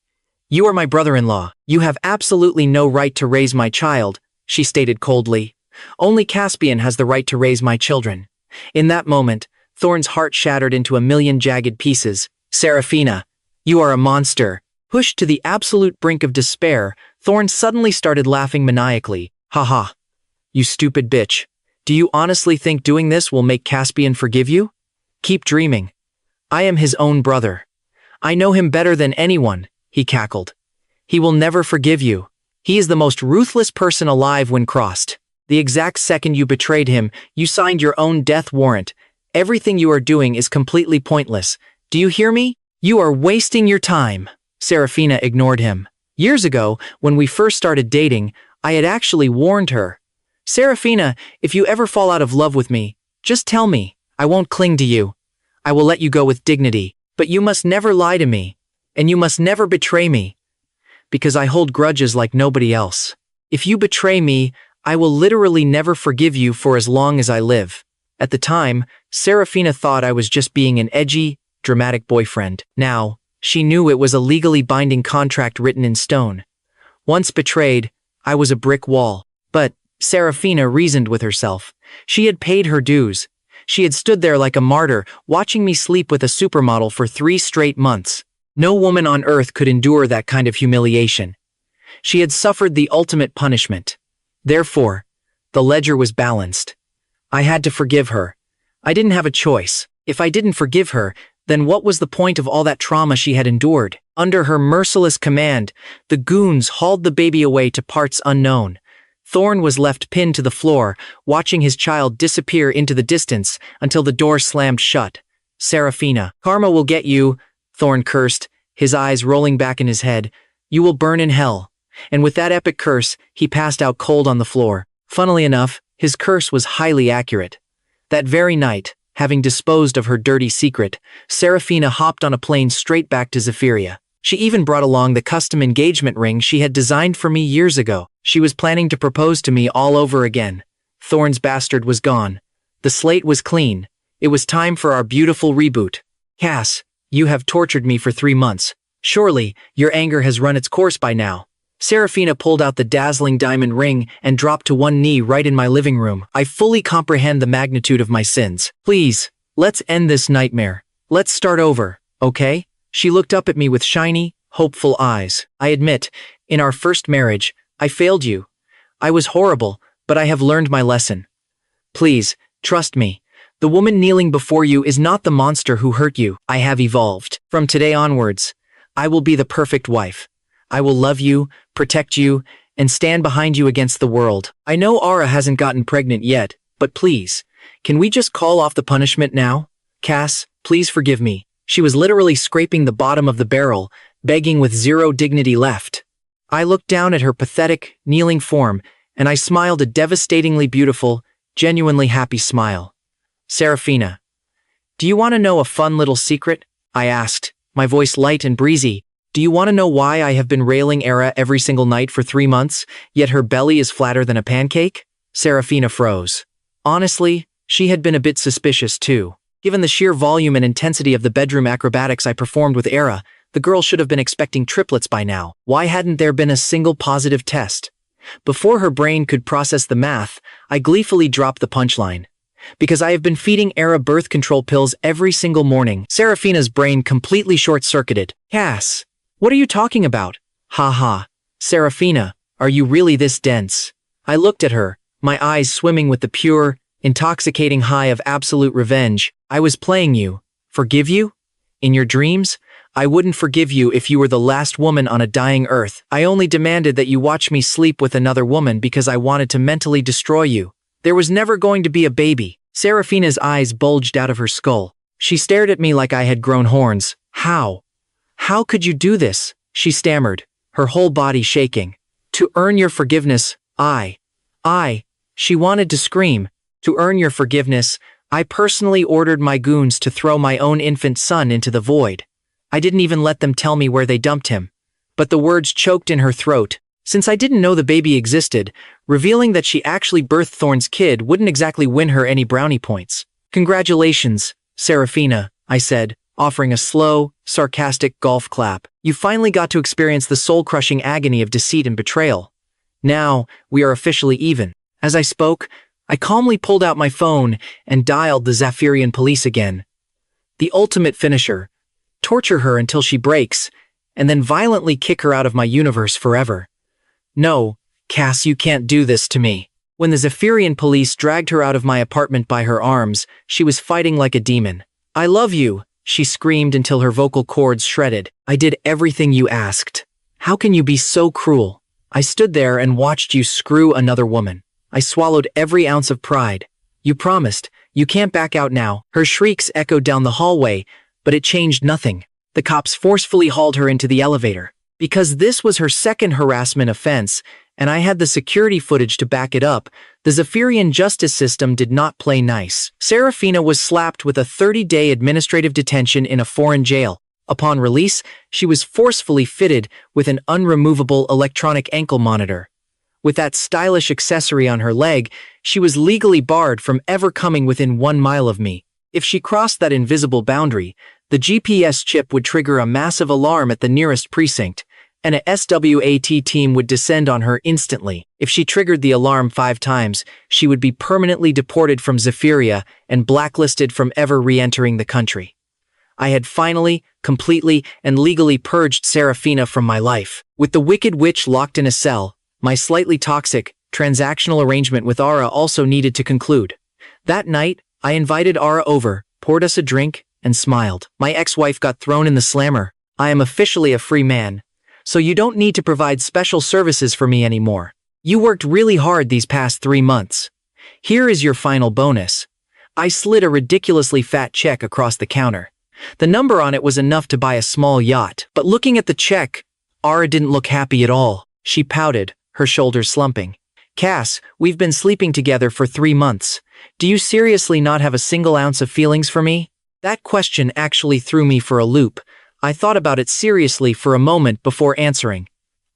"You are my brother-in-law. You have absolutely no right to raise my child," she stated coldly. "Only Caspian has the right to raise my children." In that moment, Thorne's heart shattered into a million jagged pieces. "Seraphina, you are a monster." Pushed to the absolute brink of despair, Thorne suddenly started laughing maniacally. "Ha ha. You stupid bitch. Do you honestly think doing this will make Caspian forgive you? Keep dreaming. I am his own brother. I know him better than anyone," he cackled. "He will never forgive you. He is the most ruthless person alive when crossed. The exact second you betrayed him, you signed your own death warrant. Everything you are doing is completely pointless. Do you hear me? You are wasting your time." Seraphina ignored him. Years ago, when we first started dating, I had actually warned her. "Seraphina, if you ever fall out of love with me, just tell me. I won't cling to you. I will let you go with dignity. But you must never lie to me. And you must never betray me. Because I hold grudges like nobody else. If you betray me, I will literally never forgive you for as long as I live." At the time, Seraphina thought I was just being an edgy, dramatic boyfriend. Now, she knew it was a legally binding contract written in stone. Once betrayed, I was a brick wall. But Seraphina reasoned with herself. She had paid her dues. She had stood there like a martyr, watching me sleep with a supermodel for 3 straight months. No woman on earth could endure that kind of humiliation. She had suffered the ultimate punishment. Therefore, the ledger was balanced. I had to forgive her. I didn't have a choice. If I didn't forgive her, then what was the point of all that trauma she had endured? Under her merciless command, the goons hauled the baby away to parts unknown. Thorne was left pinned to the floor, watching his child disappear into the distance until the door slammed shut. "Seraphina, karma will get you," Thorne cursed, his eyes rolling back in his head. "You will burn in hell." And with that epic curse, he passed out cold on the floor. Funnily enough, his curse was highly accurate. That very night, having disposed of her dirty secret, Seraphina hopped on a plane straight back to Zephyria. She even brought along the custom engagement ring she had designed for me years ago. She was planning to propose to me all over again. Thorne's bastard was gone. The slate was clean. It was time for our beautiful reboot. "Cass, you have tortured me for 3 months. Surely, your anger has run its course by now." Seraphina pulled out the dazzling diamond ring and dropped to one knee right in my living room. "I fully comprehend the magnitude of my sins. Please, let's end this nightmare. Let's start over, okay?" She looked up at me with shiny, hopeful eyes. "I admit, in our first marriage, I failed you. I was horrible, but I have learned my lesson. Please, trust me. The woman kneeling before you is not the monster who hurt you. I have evolved. From today onwards, I will be the perfect wife. I will love you, protect you, and stand behind you against the world. I know Elara hasn't gotten pregnant yet, but please, can we just call off the punishment now? Cass, please forgive me." She was literally scraping the bottom of the barrel, begging with zero dignity left. I looked down at her pathetic, kneeling form, and I smiled a devastatingly beautiful, genuinely happy smile. "Seraphina, do you want to know a fun little secret?" I asked, my voice light and breezy. "Do you want to know why I have been railing Elara every single night for 3 months, yet her belly is flatter than a pancake?" Seraphina froze. Honestly, she had been a bit suspicious too. Given the sheer volume and intensity of the bedroom acrobatics I performed with Elara, the girl should have been expecting triplets by now. Why hadn't there been a single positive test? Before her brain could process the math, I gleefully dropped the punchline. "Because I have been feeding Elara birth control pills every single morning." Seraphina's brain completely short-circuited. "Cass, what are you talking about?" "Ha ha. Seraphina, are you really this dense?" I looked at her, my eyes swimming with the pure, intoxicating high of absolute revenge. "I was playing you. Forgive you? In your dreams? I wouldn't forgive you if you were the last woman on a dying earth. I only demanded that you watch me sleep with another woman because I wanted to mentally destroy you. There was never going to be a baby." Seraphina's eyes bulged out of her skull. She stared at me like I had grown horns. How? How could you do this? She stammered, her whole body shaking. To earn your forgiveness, she wanted to scream. To earn your forgiveness, I personally ordered my goons to throw my own infant son into the void. I didn't even let them tell me where they dumped him. But the words choked in her throat. Since I didn't know the baby existed, revealing that she actually birthed Thorne's kid wouldn't exactly win her any brownie points. Congratulations, Seraphina, I said, offering a slow, sarcastic golf clap. You finally got to experience the soul-crushing agony of deceit and betrayal. Now, we are officially even. As I spoke, I calmly pulled out my phone and dialed the Zephyrien police again. The ultimate finisher. Torture her until she breaks, and then violently kick her out of my universe forever. No, Cass, you can't do this to me. When the Zephyrien police dragged her out of my apartment by her arms, she was fighting like a demon. I love you, she screamed until her vocal cords shredded. I did everything you asked. How can you be so cruel? I stood there and watched you screw another woman. I swallowed every ounce of pride. You promised. You can't back out now. Her shrieks echoed down the hallway, but it changed nothing. The cops forcefully hauled her into the elevator. Because this was her second harassment offense, and I had the security footage to back it up, the Zephyrien justice system did not play nice. Seraphina was slapped with a 30-day administrative detention in a foreign jail. Upon release, she was forcefully fitted with an unremovable electronic ankle monitor. With that stylish accessory on her leg, she was legally barred from ever coming within 1 mile of me. If she crossed that invisible boundary, the GPS chip would trigger a massive alarm at the nearest precinct, and a SWAT team would descend on her instantly. If she triggered the alarm 5 times, she would be permanently deported from Zephyria and blacklisted from ever re-entering the country. I had finally, completely, and legally purged Seraphina from my life. With the wicked witch locked in a cell, my slightly toxic, transactional arrangement with Ara also needed to conclude. That night, I invited Ara over, poured us a drink, and smiled. My ex-wife got thrown in the slammer. I am officially a free man, so you don't need to provide special services for me anymore. You worked really hard these past 3 months. Here is your final bonus. I slid a ridiculously fat check across the counter. The number on it was enough to buy a small yacht, but looking at the check, Ara didn't look happy at all. She pouted, her shoulders slumping. Cass, we've been sleeping together for 3 months. Do you seriously not have a single ounce of feelings for me? That question actually threw me for a loop. I thought about it seriously for a moment before answering.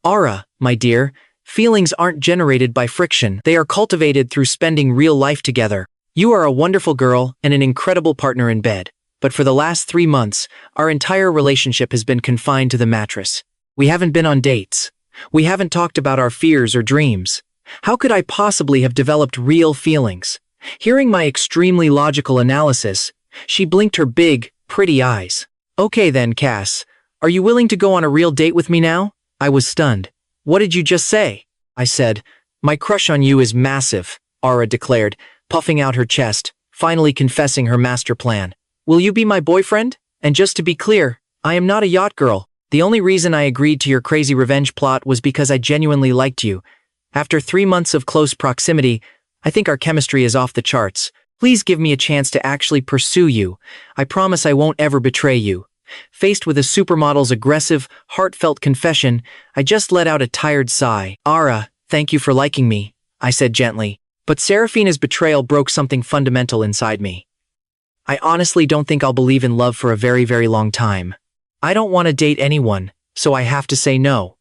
Ara, my dear, feelings aren't generated by friction. They are cultivated through spending real life together. You are a wonderful girl and an incredible partner in bed. But for the last 3 months, our entire relationship has been confined to the mattress. We haven't been on dates. We haven't talked about our fears or dreams. How could I possibly have developed real feelings? Hearing my extremely logical analysis, she blinked her big, pretty eyes. Okay then, Cass. Are you willing to go on a real date with me now? I was stunned. What did you just say? I said. My crush on you is massive, Ara declared, puffing out her chest, finally confessing her master plan. Will you be my boyfriend? And just to be clear, I am not a yacht girl. The only reason I agreed to your crazy revenge plot was because I genuinely liked you. After 3 months of close proximity, I think our chemistry is off the charts. Please give me a chance to actually pursue you. I promise I won't ever betray you. Faced with a supermodel's aggressive, heartfelt confession, I just let out a tired sigh. Ara, thank you for liking me, I said gently. But Seraphina's betrayal broke something fundamental inside me. I honestly don't think I'll believe in love for a very, very long time. I don't want to date anyone, so I have to say no.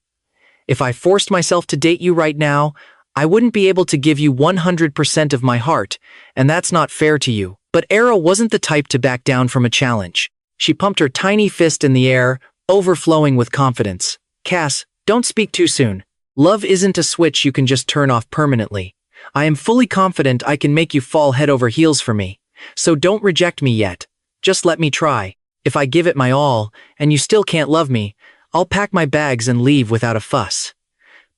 If I forced myself to date you right now, I wouldn't be able to give you 100% of my heart, and that's not fair to you. But Elara wasn't the type to back down from a challenge. She pumped her tiny fist in the air, overflowing with confidence. Cass, don't speak too soon. Love isn't a switch you can just turn off permanently. I am fully confident I can make you fall head over heels for me. So don't reject me yet. Just let me try. If I give it my all, and you still can't love me, I'll pack my bags and leave without a fuss.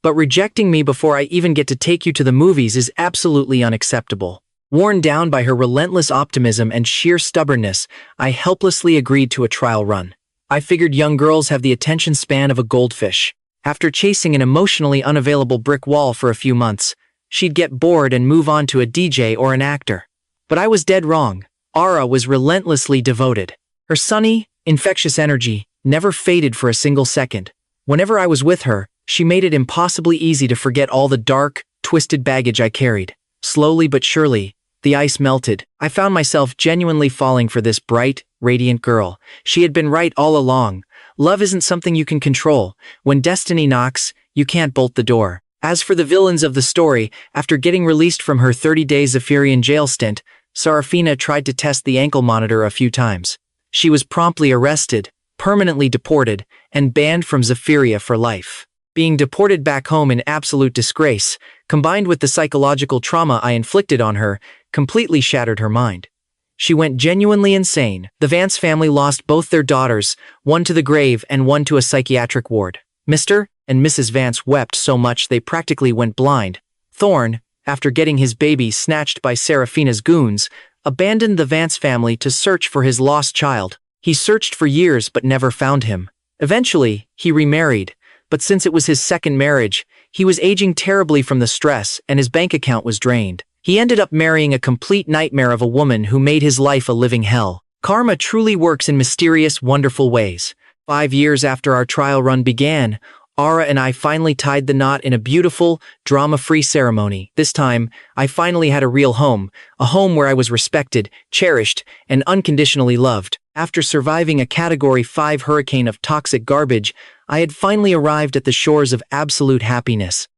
But rejecting me before I even get to take you to the movies is absolutely unacceptable. Worn down by her relentless optimism and sheer stubbornness, I helplessly agreed to a trial run. I figured young girls have the attention span of a goldfish. After chasing an emotionally unavailable brick wall for a few months, she'd get bored and move on to a DJ or an actor. But I was dead wrong. Ara was relentlessly devoted. Her sunny, infectious energy never faded for a single second. Whenever I was with her, she made it impossibly easy to forget all the dark, twisted baggage I carried. Slowly but surely, the ice melted. I found myself genuinely falling for this bright, radiant girl. She had been right all along. Love isn't something you can control. When destiny knocks, you can't bolt the door. As for the villains of the story, after getting released from her 30-day Zephyrien jail stint, Seraphina tried to test the ankle monitor a few times. She was promptly arrested, permanently deported, and banned from Zephyria for life. Being deported back home in absolute disgrace, combined with the psychological trauma I inflicted on her, completely shattered her mind. She went genuinely insane. The Vance family lost both their daughters, one to the grave and one to a psychiatric ward. Mr. and Mrs. Vance wept so much they practically went blind. Thorne, after getting his baby snatched by Seraphina's goons, abandoned the Vance family to search for his lost child. He searched for years but never found him. Eventually, he remarried, but since it was his second marriage, he was aging terribly from the stress and his bank account was drained. He ended up marrying a complete nightmare of a woman who made his life a living hell. Karma truly works in mysterious, wonderful ways. 5 years after our trial run began, Ara and I finally tied the knot in a beautiful, drama-free ceremony. This time, I finally had a real home, a home where I was respected, cherished, and unconditionally loved. After surviving a Category 5 hurricane of toxic garbage, I had finally arrived at the shores of absolute happiness.